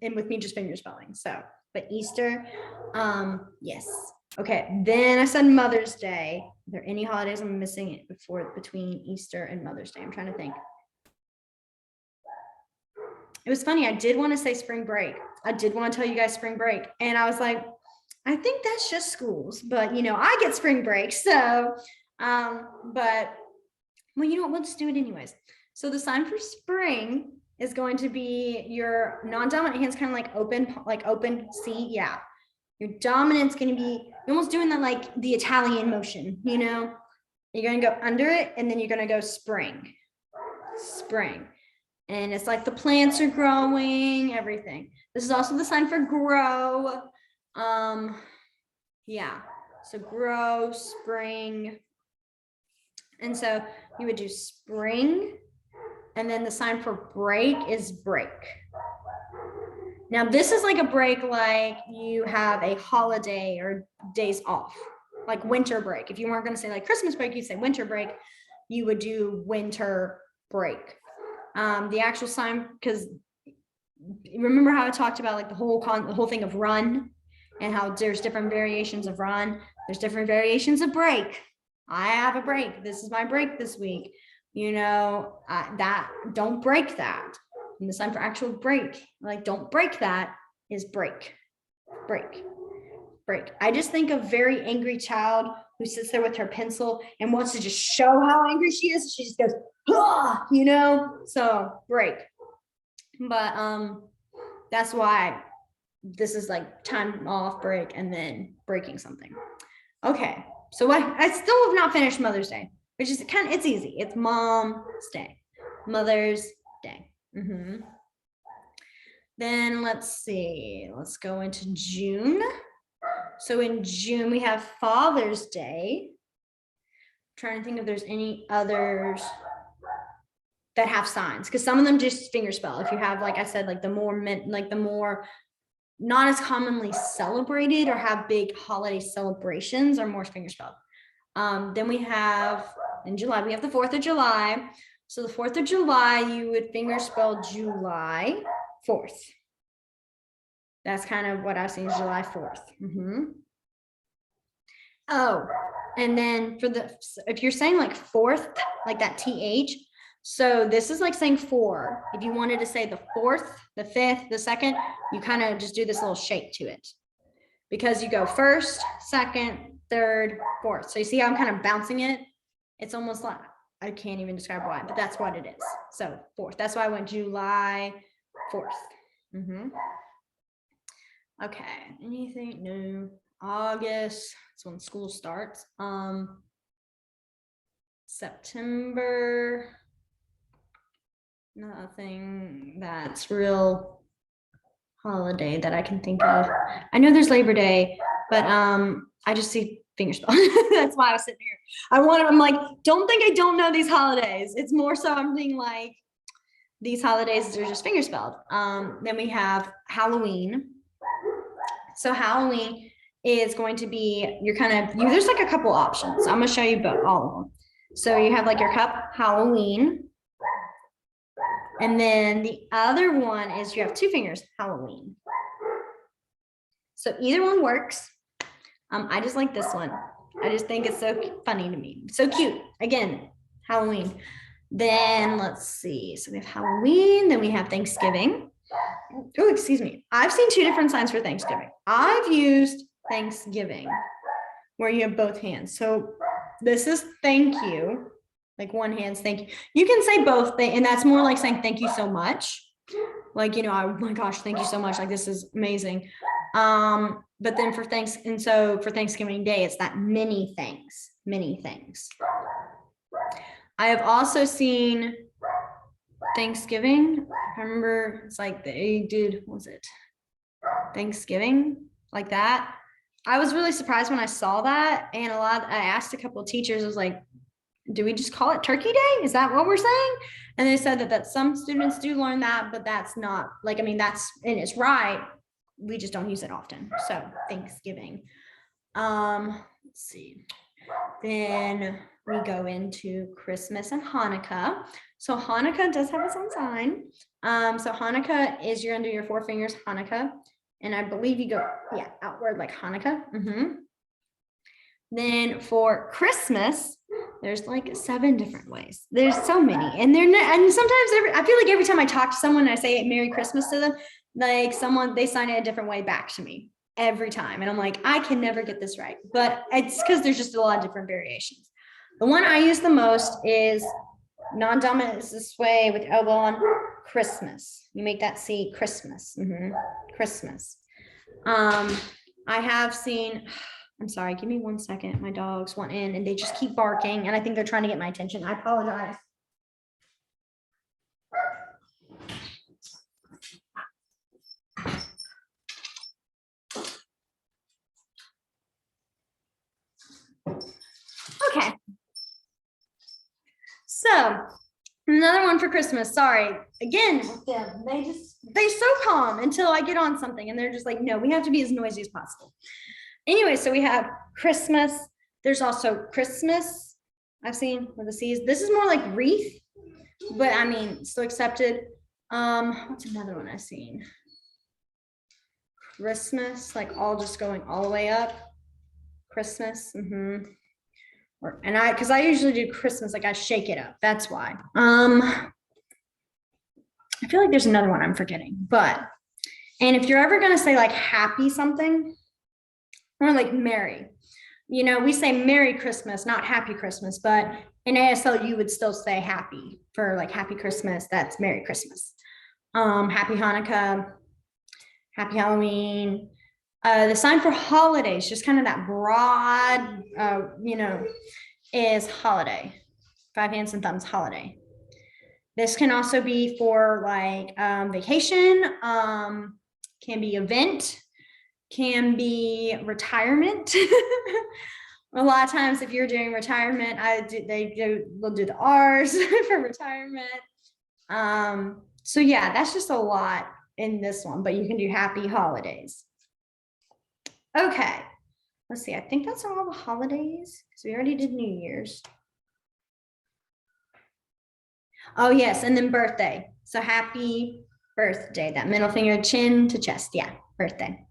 and with me just fingerspelling. So, but Easter, yes. Okay, then I said Mother's Day. Are there any holidays I'm missing it between Easter and Mother's Day? I'm trying to think. It was funny. I did want to say spring break. I did want to tell you guys spring break. And I was like, I think that's just schools, but you know, I get spring break. So, but well, you know what, we'll just do it anyways. So the sign for spring is going to be your non-dominant hands kind of like open C. Yeah. Your dominant's going to be almost doing that like the Italian motion, you know, you're going to go under it and then you're going to go spring. And it's like the plants are growing, everything. This is also the sign for grow. Yeah, so grow, spring. And so you would do spring, and then the sign for break is break. Now this is like a break, like you have a holiday or days off, like winter break. If you weren't going to say like Christmas break, you'd say winter break. You would do winter break. The actual sign, because remember how I talked about like the whole thing of run and how there's different variations of run. There's different variations of break. I have a break. This is my break this week. You know, that don't break that. And the sign for actual break, like don't break that, is break. I just think of very angry child who sits there with her pencil and wants to just show how angry she is. She just goes, ah, you know, so break. But that's why this is like time off, break, and then breaking something. Okay, so I still have not finished Mother's Day, which is it's easy. It's Mom's Day, Mother's Day. Then let's see, let's go into June. So in June, we have Father's Day. I'm trying to think if there's any others that have signs, because some of them just fingerspell. If you have, like I said, like the more not as commonly celebrated or have big holiday celebrations are more fingerspelled. Then we have, in July, we have the 4th of July. So the 4th of July, you would fingerspell July 4th. That's kind of what I've seen, is July 4th. Oh, and then if you're saying like 4th, like that TH, so this is like saying 4. If you wanted to say the 4th, the 5th, the 2nd, you kind of just do this little shake to it, because you go 1st, 2nd, 3rd, 4th. So you see how I'm kind of bouncing it? It's almost like, I can't even describe why, but that's what it is. So 4th, that's why I went July 4th. Okay, anything new? August, that's when school starts. September, nothing that's real holiday that I can think of. I know there's Labor Day, but I just see fingerspell. That's why I was sitting here. I'm like, don't think I don't know these holidays. It's more so I'm being like, these holidays are just fingerspelled. Then we have Halloween. So Halloween is going to be, there's like a couple options. I'm gonna show you all of them. So you have like your cup Halloween. And then the other one is you have 2 fingers Halloween. So either one works. I just like this one. I just think it's so funny to me. So cute. Again, Halloween. Then let's see. So we have Halloween, then we have Thanksgiving. Oh, excuse me. I've seen 2 different signs for Thanksgiving. I've used Thanksgiving where you have both hands. So this is thank you, like one hand's thank you. You can say both, and that's more like saying thank you so much. Like, you know, oh my gosh, thank you so much. Like, this is amazing. But then for Thanksgiving Day, it's that many things. I have also seen Thanksgiving. I remember it's like they did, what was it? Thanksgiving, like that. I was really surprised when I saw that. And I asked a couple of teachers, I was like, do we just call it Turkey Day? Is that what we're saying? And they said that some students do learn that, but that's not like, I mean, and it's right. We just don't use it often. So Thanksgiving. Let's see. Then we go into Christmas and Hanukkah. So Hanukkah does have its own sign. So Hanukkah is you're under your four fingers, Hanukkah. And I believe you go, yeah, outward like Hanukkah. Then for Christmas, there's like 7 different ways. There's so many. And and sometimes I feel like every time I talk to someone and I say Merry Christmas to them, like they sign it a different way back to me every time. And I'm like, I can never get this right. But it's because there's just a lot of different variations. The one I use the most is non-dominant is this way with elbow on Christmas. You make that C, Christmas. Christmas. I have seen, I'm sorry, give me 1 second. My dogs want in and they just keep barking and I think they're trying to get my attention. I apologize. Okay. So another one for Christmas. Sorry. Again, with them, they're so calm until I get on something and they're just like, no, we have to be as noisy as possible. Anyway, so we have Christmas. There's also Christmas. I've seen with the C's. This is more like wreath, but I mean, still accepted. What's another one I've seen? Christmas, like all just going all the way up. Christmas. Because I usually do Christmas, like I shake it up. That's why. I feel like there's another one I'm forgetting, and if you're ever gonna say like happy something, or like merry, we say Merry Christmas, not Happy Christmas, but in ASL you would still say happy for like Happy Christmas. That's Merry Christmas. Happy Hanukkah, Happy Halloween. The sign for holidays, just kind of that broad, is holiday. 5 hands and thumbs, holiday. This can also be for like vacation, can be event, can be retirement. A lot of times if you're doing retirement, we'll do the R's for retirement. So yeah, that's just a lot in this one, but you can do happy holidays. Okay, let's see. I think that's all the holidays because we already did New Year's. Oh yes, and then birthday. So happy birthday, that middle finger, chin to chest. Yeah, birthday.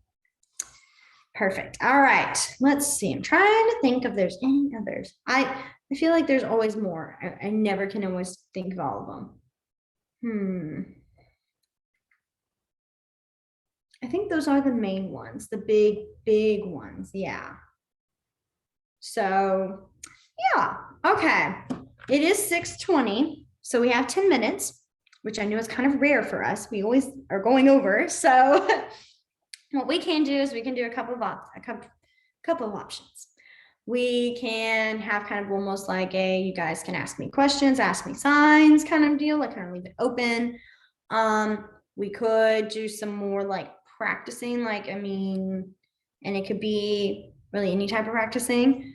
Perfect. All right, let's see. I'm trying to think if there's any others. I feel like there's always more. I never can always think of all of them. I think those are the main ones, the big ones. Yeah. So yeah, okay. It is 6:20, so we have 10 minutes, which I know is kind of rare for us. We always are going over. So what we can do is we can do a couple of options. We can have kind of almost like you guys can ask me questions, ask me signs kind of deal, like kind of leave it open. We could do some more like practicing, and it could be really any type of practicing,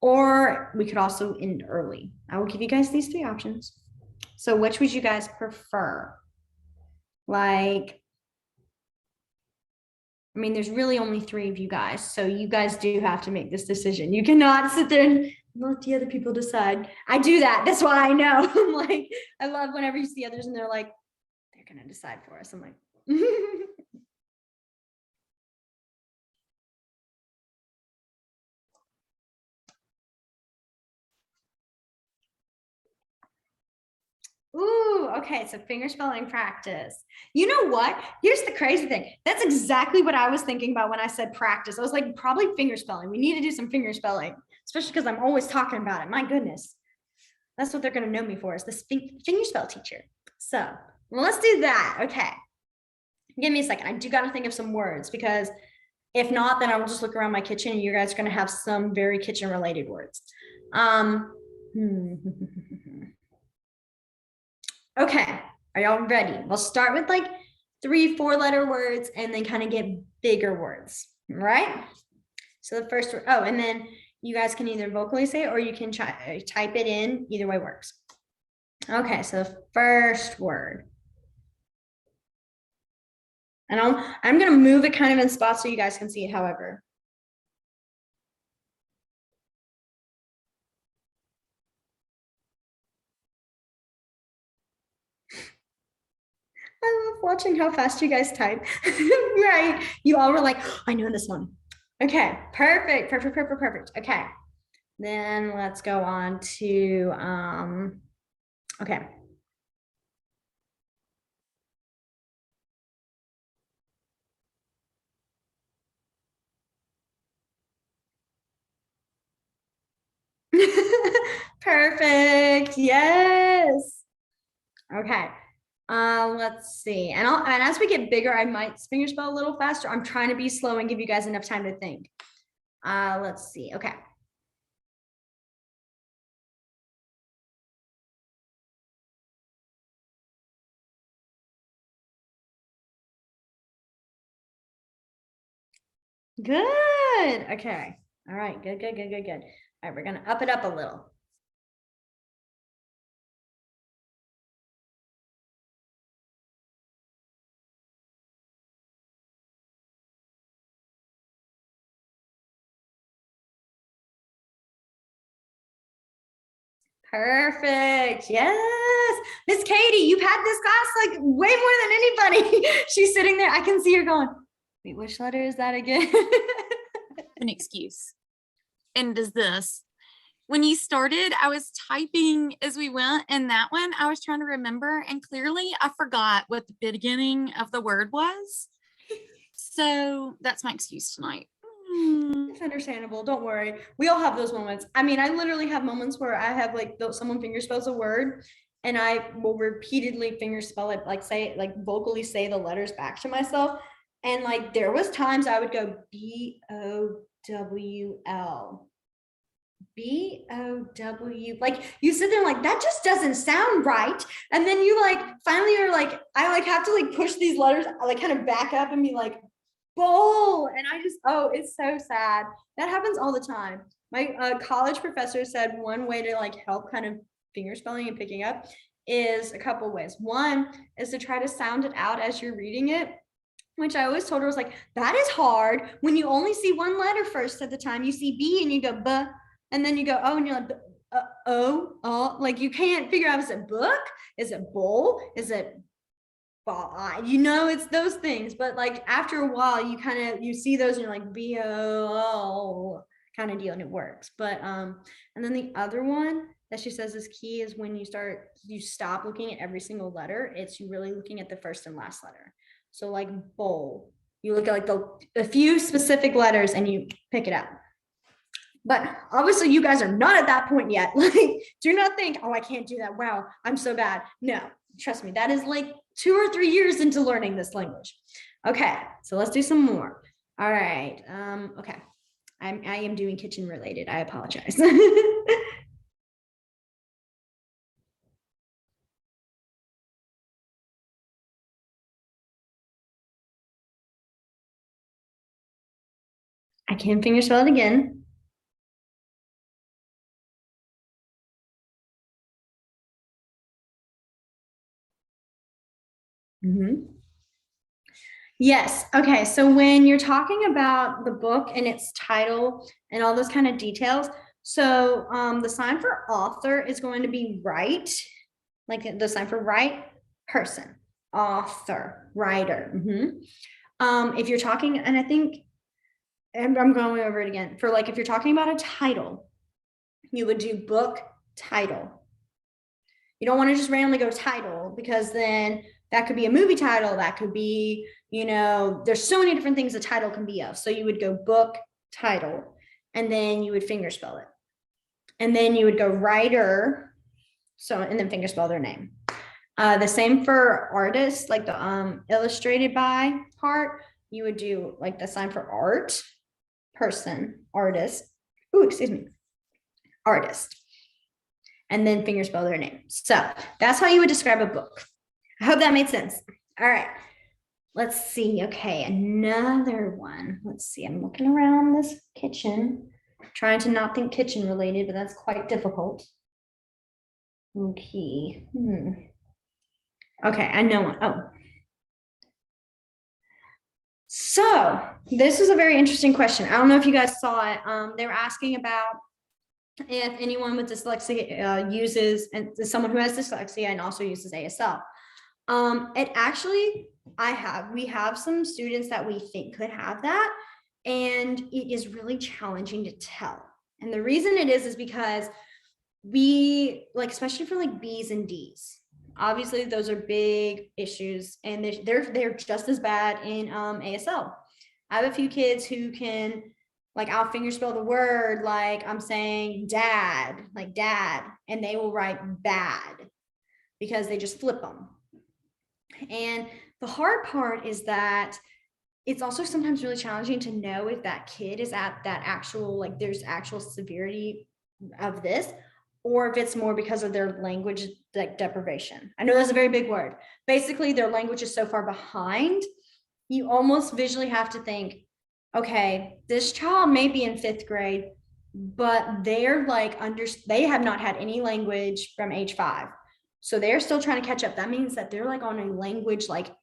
or we could also end early. I will give you guys these 3 options. So which would you guys prefer? There's really only 3 of you guys, so you guys do have to make this decision. You cannot sit there and let the other people decide. I do that. That's why I know. I'm like, I love whenever you see others and they're like, they're going to decide for us. I'm like, ooh, okay. So fingerspelling practice. You know what? Here's the crazy thing. That's exactly what I was thinking about when I said practice. I was like, probably fingerspelling. We need to do some fingerspelling, especially because I'm always talking about it. My goodness. That's what they're going to know me for, is this fingerspell teacher. So well, let's do that. Okay. Give me a second. I do got to think of some words, because if not, then I will just look around my kitchen and you guys are going to have some very kitchen related words. Okay. Are y'all ready? We'll start with like 3-4 letter words and then kind of get bigger words, right? So the first word, oh, and then you guys can either vocally say it or you can type it in. Either way works. Okay, so the first word. And I'm going to move it kind of in spots so you guys can see it, however. I love watching how fast you guys type. Right. You all were like, oh, I know this one. Okay, perfect, perfect, perfect, perfect. Okay. Then let's go on to, okay. Perfect. Yes. Okay. Let's see. And as we get bigger, I might finger spell a little faster. I'm trying to be slow and give you guys enough time to think. Let's see. Okay. Good. Okay. All right. Good, good, good, good, good. All right, we're gonna up it up a little. Perfect. Yes. Miss Katie, you've had this class like way more than anybody. She's sitting there. I can see her going, wait, which letter is that again? An excuse. And does this. When you started, I was typing as we went, and that one I was trying to remember, and clearly I forgot what the beginning of the word was. So that's my excuse tonight. It's understandable. Don't worry. We all have those moments. I mean, I literally have moments where I have like someone finger spells a word and I will repeatedly finger spell it, like say, like vocally say the letters back to myself. And like there was times I would go BOWL. BOW, like you sit there like that just doesn't sound right. And then you like finally are like, I like have to like push these letters, like kind of back up and be like, bowl. And I just, oh, it's so sad. That happens all the time. My college professor said one way to like help kind of finger spelling and picking up is a couple ways. One is to try to sound it out as you're reading it, which I always told her was like, that is hard when you only see one letter first at the time. You see B and you go B, and then you go O and you're like, oh, like you can't figure out, is it book? Is it bowl? Is it you know, it's those things. But like after a while, you see those and you're like BO kind of deal, and it works. But and then the other one that she says is key is when you stop looking at every single letter. It's you really looking at the first and last letter. So like bowl, you look at like a few specific letters and you pick it up. But obviously you guys are not at that point yet. Like, do not think, oh, I can't do that. Wow, I'm so bad. No, trust me, that is like 2 or 3 years into learning this language. Okay, so let's do some more. All right. Okay. I am doing kitchen related. I apologize. I can finger spell it again. Yes. Okay. So when you're talking about the book and its title and all those kind of details, so the sign for author is going to be right, like the sign for right person, author, writer. If you're talking, and I think, and I'm going over it again, for like if you're talking about a title, you would do book title. You don't want to just randomly go title, because then that could be a movie title, that could be, you know, there's so many different things a title can be of. So you would go book title, and then you would finger spell it. And then you would go writer, so, and then finger spell their name. The same for artist, like the illustrated by part, you would do like the sign for art, person, artist. Ooh, excuse me, artist. And then finger spell their name. So that's how you would describe a book. I hope that made sense. All right. Let's see. Okay, another one. Let's see. I'm looking around this kitchen, trying to not think kitchen related, but that's quite difficult. Okay. Okay, I know one. Oh. So this is a very interesting question. I don't know if you guys saw it. They were asking about if anyone with dyslexia uses, and someone who has dyslexia and also uses ASL. It actually, we have some students that we think could have that, and it is really challenging to tell. And the reason it is because we like, especially for like B's and D's, obviously those are big issues, and they're just as bad in ASL. I have a few kids who can, like, I'll fingerspell the word, like I'm saying dad, like dad, and they will write bad because they just flip them. And the hard part is that it's also sometimes really challenging to know if that kid is at that actual, like there's actual severity of this, or if it's more because of their language like deprivation. I know that's a very big word. Basically, their language is so far behind, you almost visually have to think, okay, this child may be in 5th grade, but they're like they have not had any language from age 5. So they're still trying to catch up. That means that they're like on a language like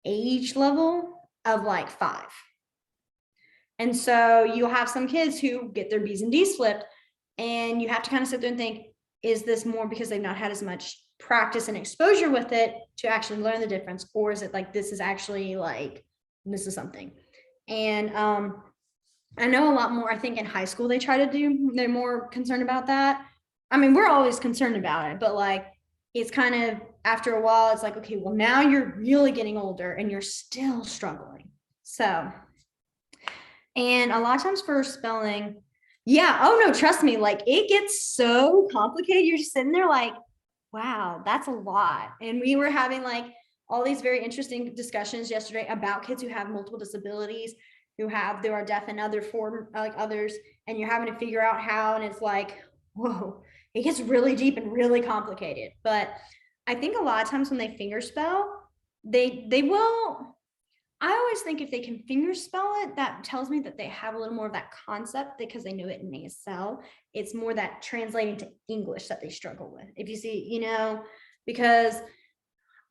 age level of like 5. And so you'll have some kids who get their B's and D's flipped, and you have to kind of sit there and think, is this more because they've not had as much practice and exposure with it to actually learn the difference? Or is it like, this is actually like, this is something. And I know a lot more, I think in high school they try to do, they're more concerned about that. I mean, we're always concerned about it, but like, it's kind of, after a while, it's like, okay, well, now you're really getting older and you're still struggling. So, and a lot of times for spelling, yeah, oh no, trust me, like it gets so complicated. You're just sitting there like, wow, that's a lot. And we were having like all these very interesting discussions yesterday about kids who have multiple disabilities, who are deaf and other form, like others, and you're having to figure out how, and it's like, whoa, it gets really deep and really complicated. But I think a lot of times when they fingerspell, they will, I always think if they can fingerspell it, that tells me that they have a little more of that concept because they know it in ASL. It's more that translating to English that they struggle with. If you see, because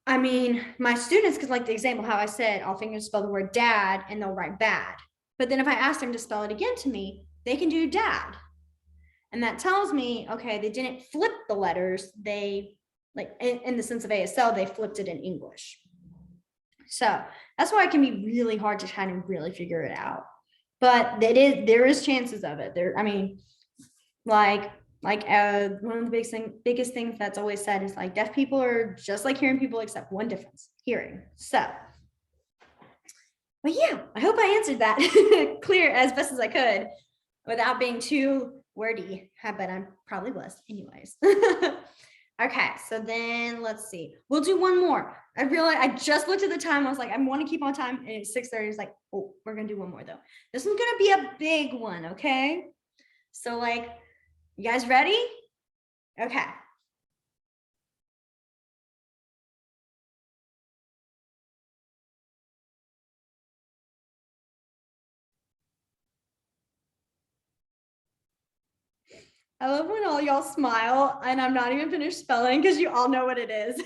I mean, my students could, like the example how I said, I'll fingerspell the word dad and they'll write bad. But then if I ask them to spell it again to me, they can do dad. And that tells me, okay, they didn't flip the letters. They, like, in the sense of ASL, they flipped it in English. So that's why it can be really hard to kind of really figure it out. But there is chances of it. I mean, like one of the biggest things that's always said is like deaf people are just like hearing people, except one difference, hearing. So, but yeah, I hope I answered that clear as best as I could without being too wordy, but I'm probably was anyways. Okay, so then let's see. We'll do one more. I realized I just looked at the time. I was like, I want to keep on time. And it's 6:30. It's like, oh, we're going to do one more though. This one's going to be a big one. Okay. So like, you guys ready? Okay. I love when all y'all smile and I'm not even finished spelling because you all know what it is.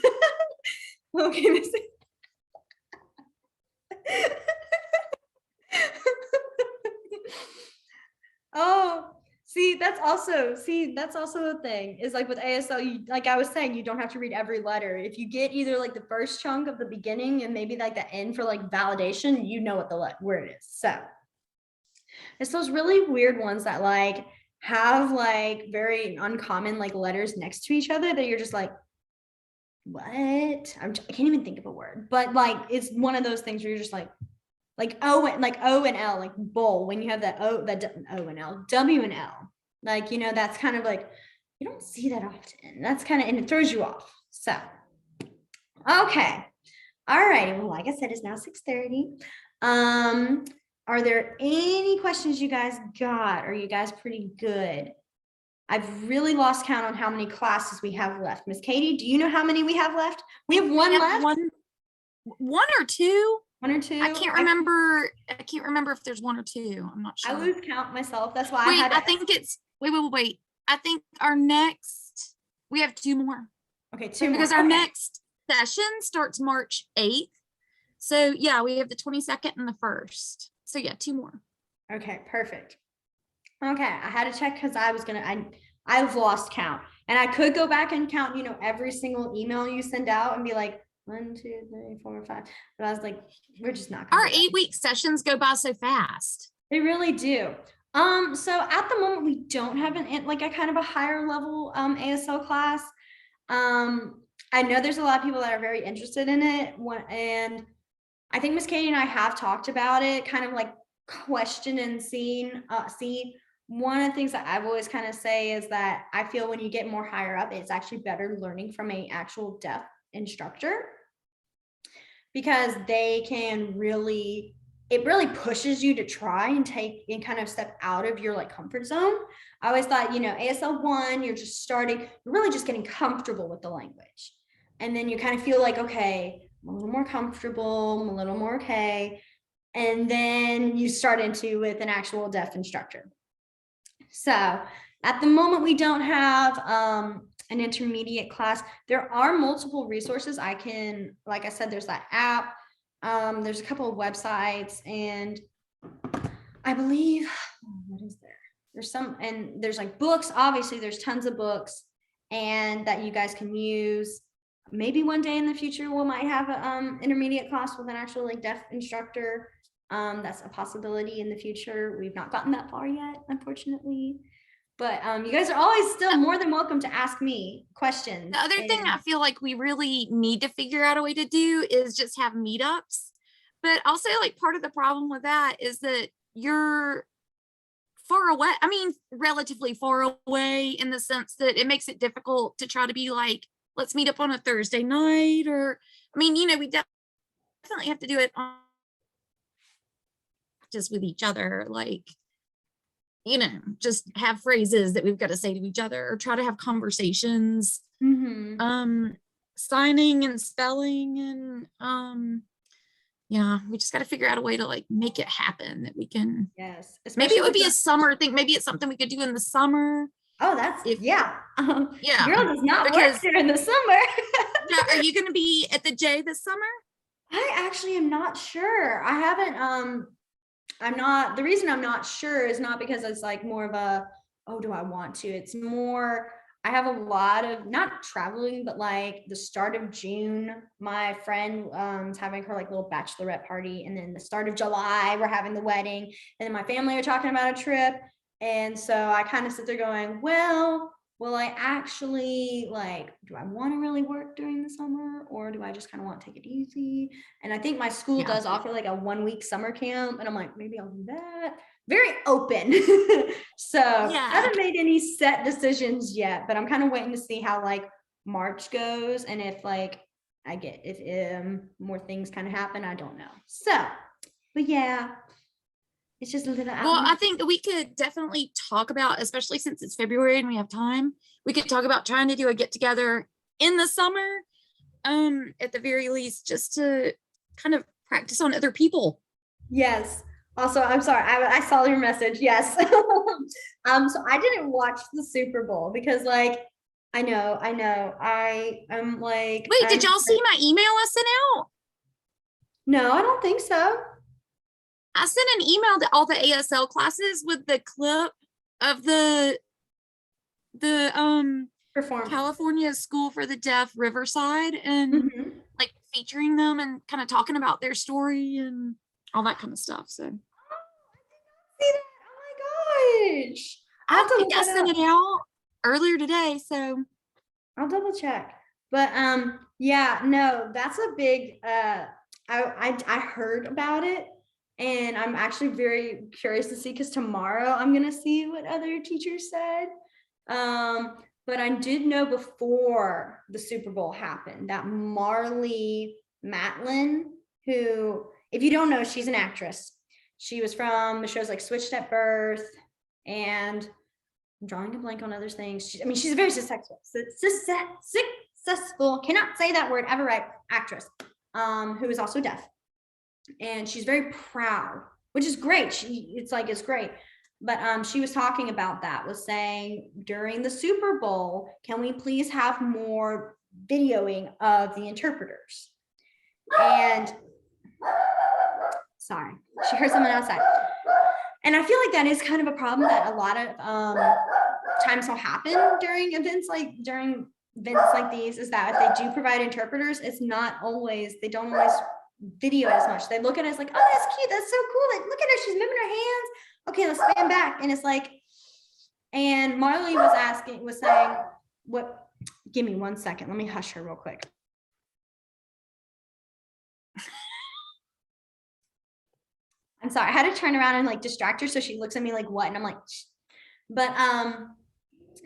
Okay. Oh, that's also a thing, is like with ASL, you, like I was saying, you don't have to read every letter. If you get either like the first chunk of the beginning and maybe like the end for like validation, you know what where it is. So it's those really weird ones that like have like very uncommon like letters next to each other that you're just like, what? I can't even think of a word, but like it's one of those things where you're just like O and L, like bowl, when you have that O and L, W and L, like, that's kind of like, you don't see that often. That's kind of, and it throws you off. So, okay. All right. Well, like I said, it's now 6:30. Are there any questions you guys got? Are you guys pretty good? I've really lost count on how many classes we have left. Miss Katie, do you know how many we have left? We have one left. one or two. One or two? I can't remember. I can't remember if there's one or two. I'm not I sure. lose count myself. That's why I Wait, had I think it's wait. I think our next we have two more. Okay, two more. Because our Okay. next session starts March 8th. So yeah, we have the 22nd and the 1st. So yeah, two more. Okay, perfect. Okay, I had to check because I've lost count. And I could go back and count, every single email you send out and be like, 1, 2, 3, 4, 5. But I was like, we're just not gonna Our do that. 8-week sessions go by so fast. They really do. So at the moment we don't have a kind of a higher level ASL class. I know there's a lot of people that are very interested in it. And I think Miss Katie and I have talked about it, kind of like question and see. One of the things that I've always kind of say is that I feel when you get more higher up, it's actually better learning from an actual deaf instructor, because they can it really pushes you to try and take and kind of step out of your comfort zone. I always thought, ASL 1, you're just starting, you're really just getting comfortable with the language. And then you kind of feel like, okay, I'm a little more comfortable, I'm a little more okay. And then you start into with an actual deaf instructor. So at the moment, we don't have an intermediate class. There are multiple resources. like I said, there's that app. There's a couple of websites, and I believe, what is there? There's books. Obviously, there's tons of books, and that you guys can use. Maybe one day in the future, we might have an intermediate class with an actual deaf instructor. That's a possibility in the future. We've not gotten that far yet, unfortunately. But you guys are always still more than welcome to ask me questions. The other thing I feel like we really need to figure out a way to do is just have meetups. But I'll say part of the problem with that is that you're far away. I mean, relatively far away in the sense that it makes it difficult to try to be let's meet up on a Thursday night, or, I mean, we definitely have to do it just with each other, just have phrases that we've got to say to each other, or try to have conversations, signing and spelling, and yeah, we just got to figure out a way to make it happen, that we can. Yes, maybe it would be a summer thing. Maybe it's something we could do in the summer. Oh, that's yeah. Yeah, girl does not work during the summer. Yeah, are you going to be at the J this summer? I actually am not sure. I haven't. I'm not. The reason I'm not sure is not because it's more of a, oh, do I want to? It's more, I have a lot of not traveling, but the start of June, my friend is having her little bachelorette party, and then the start of July, we're having the wedding, and then my family are talking about a trip. And so I kind of sit there going, well, will I actually do I want to really work during the summer, or do I just kind of want to take it easy? And I think my school does offer a 1-week summer camp, and I'm like, maybe I'll do that. Very open. So I haven't made any set decisions yet, but I'm kind of waiting to see how March goes, and if if more things kind of happen, I don't know. So, but yeah. It's just a little. Well, I think we could definitely talk about, especially since it's February and we have time, we could talk about trying to do a get together in the summer, at the very least, just to kind of practice on other people. Yes. Also, I'm sorry, I saw your message. Yes. So I didn't watch the Super Bowl because I know. I'm Wait, did y'all see my email I sent out? No, I don't think so. I sent an email to all the ASL classes with the clip of the California School for the Deaf Riverside, and featuring them and kind of talking about their story and all that kind of stuff. So, oh, I did not see that. Oh my gosh. I think I sent it out earlier today, so I'll double check. But yeah, no, that's a big I heard about it. And I'm actually very curious to see, because tomorrow I'm going to see what other teachers said. But I did know before the Super Bowl happened that Marlee Matlin, who, if you don't know, she's an actress. She was from the shows like Switched at Birth, and I'm drawing a blank on other things. She's a very successful, cannot say that word ever right, actress. who is also deaf. And she's very proud, which is great. It's great. But she was talking about that, was saying during the Super Bowl, can we please have more videoing of the interpreters? And sorry, she heard someone outside. And I feel like that is kind of a problem that a lot of times will happen during events like these, is that if they do provide interpreters, it's not always, they don't always video it as much. They look at it as like, oh, that's cute, that's so cool, like look at her, she's moving her hands, okay, let's stand back. And it's like, and Marley was saying, what, give me 1 second, let me hush her real quick. I'm sorry, I had to turn around and like distract her, so she looks at me like, what? And I'm like, shh. But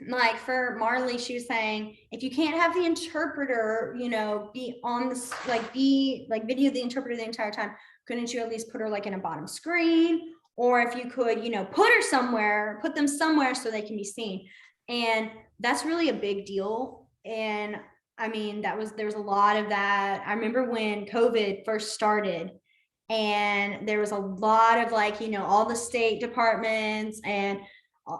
like for Marley, she was saying, if you can't have the interpreter, you know, be on this, like be like video the interpreter the entire time, couldn't you at least put her like in a bottom screen? Or if you could, you know, put them somewhere so they can be seen. And that's really a big deal. And I mean, there was a lot of that. I remember when COVID first started, and there was a lot of like, you know, all the state departments, and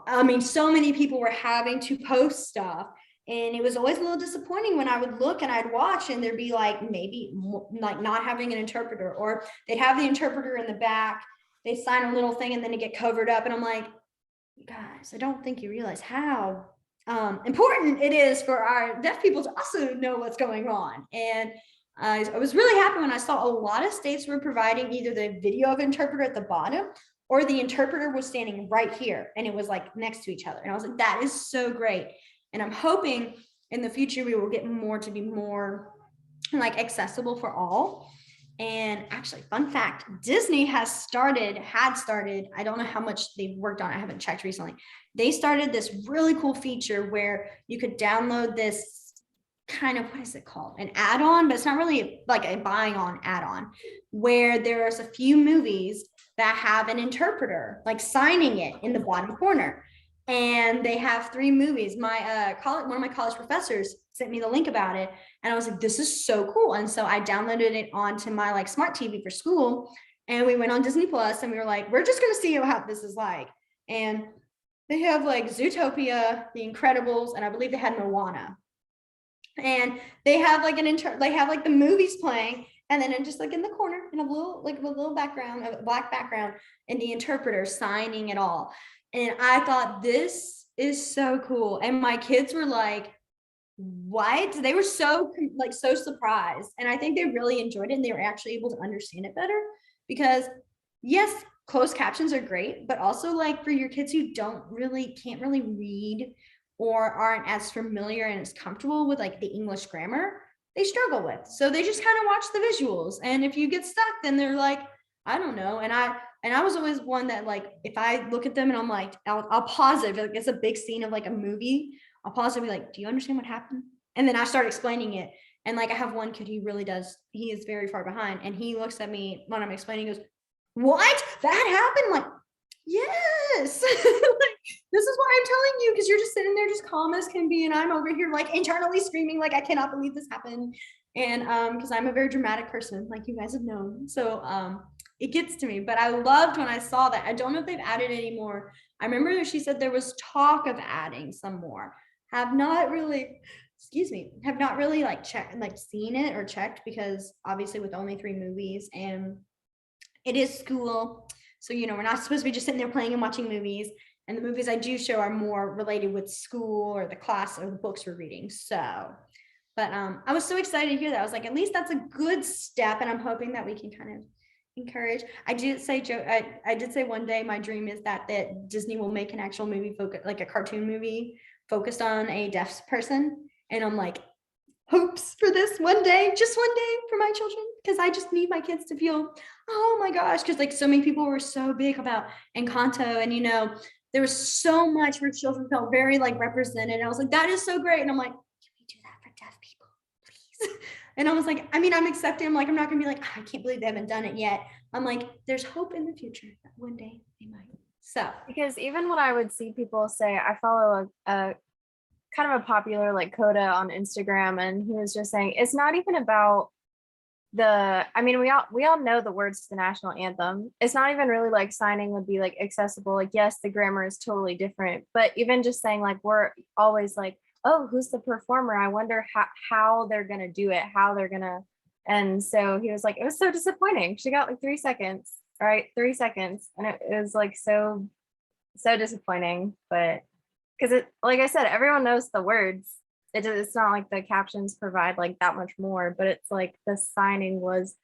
I mean, so many people were having to post stuff. And it was always a little disappointing when I would look and I'd watch and there'd be like, maybe like not having an interpreter, or they'd have the interpreter in the back, they sign a little thing and then it get covered up. And I'm like, guys, I don't think you realize how important it is for our deaf people to also know what's going on. And I was really happy when I saw a lot of states were providing either the video of interpreter at the bottom, or the interpreter was standing right here and it was like next to each other. And I was like, that is so great. And I'm hoping in the future we will get more to be more like accessible for all. And actually, fun fact, Disney had started, I don't know how much they've worked on, I haven't checked recently. They started this really cool feature where you could download this kind of, what is it called? An add-on, but it's not really like a buying on add-on, where there's a few movies that have an interpreter, like signing it in the bottom corner. And they have 3 movies. One of my college professors sent me the link about it. And I was like, this is so cool. And so I downloaded it onto my like smart TV for school. And we went on Disney Plus and we were like, we're just going to see how this is like. And they have like Zootopia, The Incredibles, and I believe they had Moana. And they have like they have like the movies playing, and then just like in the corner in a little background, a black background, and the interpreter signing it all. And I thought, this is so cool. And my kids were like, what? They were so surprised. And I think they really enjoyed it, and they were actually able to understand it better, because yes, closed captions are great, but also like for your kids who can't really read or aren't as familiar and as comfortable with like the English grammar, they struggle with. So they just kind of watch the visuals. And if you get stuck, then they're like, I don't know. And I was always one that like, if I look at them and I'm like, I'll pause it. If it's a big scene of like a movie, I'll pause it and be like, do you understand what happened? And then I start explaining it. And like, I have one kid, he is very far behind. And he looks at me when I'm explaining, he goes, what? That happened? I'm like, yes. Like, this is why I'm telling you, because you're just sitting there just calm as can be, and I'm over here like internally screaming like I cannot believe this happened. And because I'm a very dramatic person, like you guys have known, so it gets to me. But I loved when I saw that. I don't know if they've added any more. I remember that she said there was talk of adding some more. Have not really like checked, like seen it or checked, because obviously with only 3 movies and it is school, so you know, we're not supposed to be just sitting there playing and watching movies. And the movies I do show are more related with school or the class or the books we're reading. So, but I was so excited to hear that. I was like, at least that's a good step. And I'm hoping that we can kind of encourage. I did say one day my dream is that Disney will make an actual movie like a cartoon movie focused on a deaf person. And I'm like, hopes for this one day, just one day for my children, because I just need my kids to feel, oh my gosh, because like so many people were so big about Encanto, and you know, there was so much where children felt very like represented. And I was like, that is so great. And I'm like, can we do that for deaf people, please? And I was like, I mean, I'm accepting. I'm like, I'm not gonna be like, oh, I can't believe they haven't done it yet. I'm like, there's hope in the future that one day they might. So because even when I would see people say, I follow a kind of a popular like Coda on Instagram, and he was just saying, it's not even about I mean, we all know the words to the national anthem. It's not even really like signing would be like accessible. Like, yes, the grammar is totally different, but even just saying like we're always like, oh, who's the performer? I wonder how they're gonna do it, how they're gonna. And so he was like, it was so disappointing. She got like 3 seconds, all right, 3 seconds, and it was like so disappointing. But because it, like I said, everyone knows the words. It's not like the captions provide like that much more, but it's like the signing was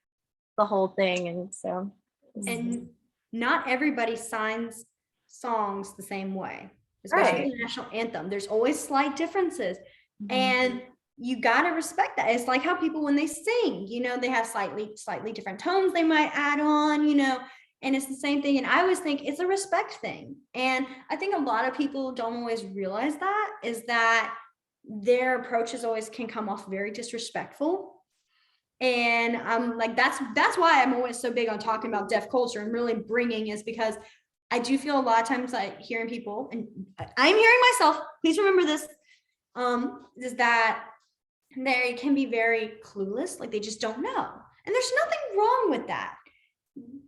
the whole thing. And so, And not everybody signs songs the same way, especially right. the national anthem. There's always slight differences. Mhm. And you got to respect that. It's like how people, when they sing, you know, they have slightly different tones they might add on, you know, and it's the same thing. And I always think it's a respect thing. And I think a lot of people don't always realize that, is that their approaches always can come off very disrespectful. And I'm like, that's why I'm always so big on talking about deaf culture and really bringing, is because I do feel a lot of times like hearing people, and I'm hearing myself, please remember this, is that they can be very clueless, like they just don't know. And there's nothing wrong with that.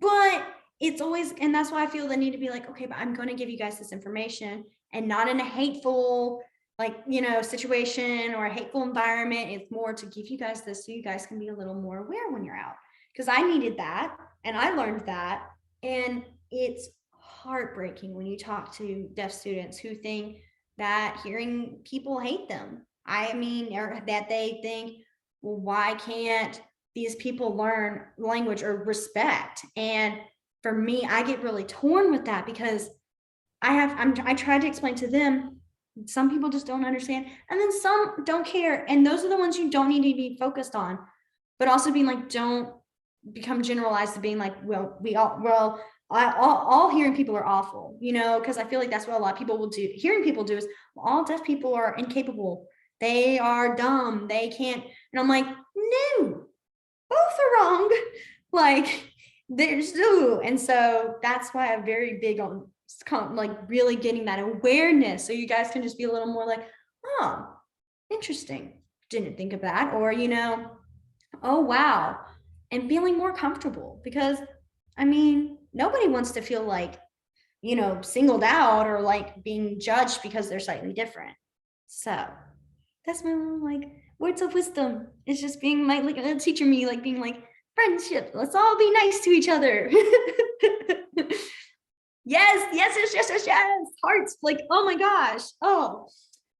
But it's always, and that's why I feel the need to be like, okay, but I'm going to give you guys this information, and not in a hateful, like, you know, situation or a hateful environment. It's more to give you guys this so you guys can be a little more aware when you're out. Because I needed that and I learned that. And it's heartbreaking when you talk to deaf students who think that hearing people hate them. I mean, or that they think, well, why can't these people learn language or respect? And for me, I get really torn with that, because I tried to explain to them, some people just don't understand, and then some don't care, and those are the ones you don't need to be focused on. But also being like, don't become generalized to being like, well, all hearing people are awful, you know, because I feel like that's what a lot of people will do. Hearing people do is, well, all deaf people are incapable, they are dumb, they can't. And I'm like, no, both are wrong. Like, there's no. And so that's why I'm very big on like really getting that awareness, so you guys can just be a little more like, oh, interesting, didn't think of that, or, you know, oh wow, and feeling more comfortable. Because I mean, nobody wants to feel like, you know, singled out or like being judged because they're slightly different. So that's my little like words of wisdom. It's just being my like a teacher me, like being like, friendship, let's all be nice to each other. Yes. Hearts, like, oh my gosh. Oh,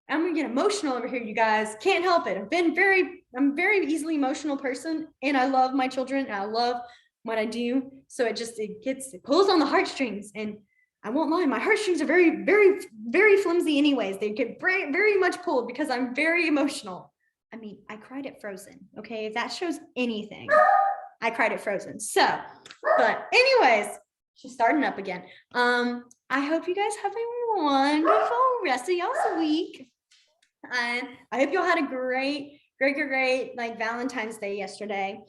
I'm gonna get emotional over here, you guys. Can't help it. I'm a very easily emotional person, and I love my children and I love what I do. So it pulls on the heartstrings, and I won't lie, my heartstrings are very flimsy anyways. They get very much pulled because I'm very emotional. I mean, I cried at Frozen. Okay, if that shows anything, I cried at Frozen. So, but anyways, she's starting up again. I hope you guys have a wonderful rest of y'all's week. And I hope y'all had a great like Valentine's Day yesterday.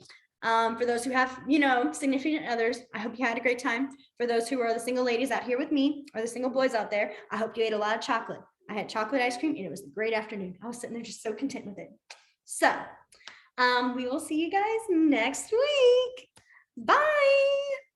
For those who have, you know, significant others, I hope you had a great time. For those who are the single ladies out here with me, or the single boys out there, I hope you ate a lot of chocolate. I had chocolate ice cream and it was a great afternoon. I was sitting there just so content with it. So we will see you guys next week. Bye.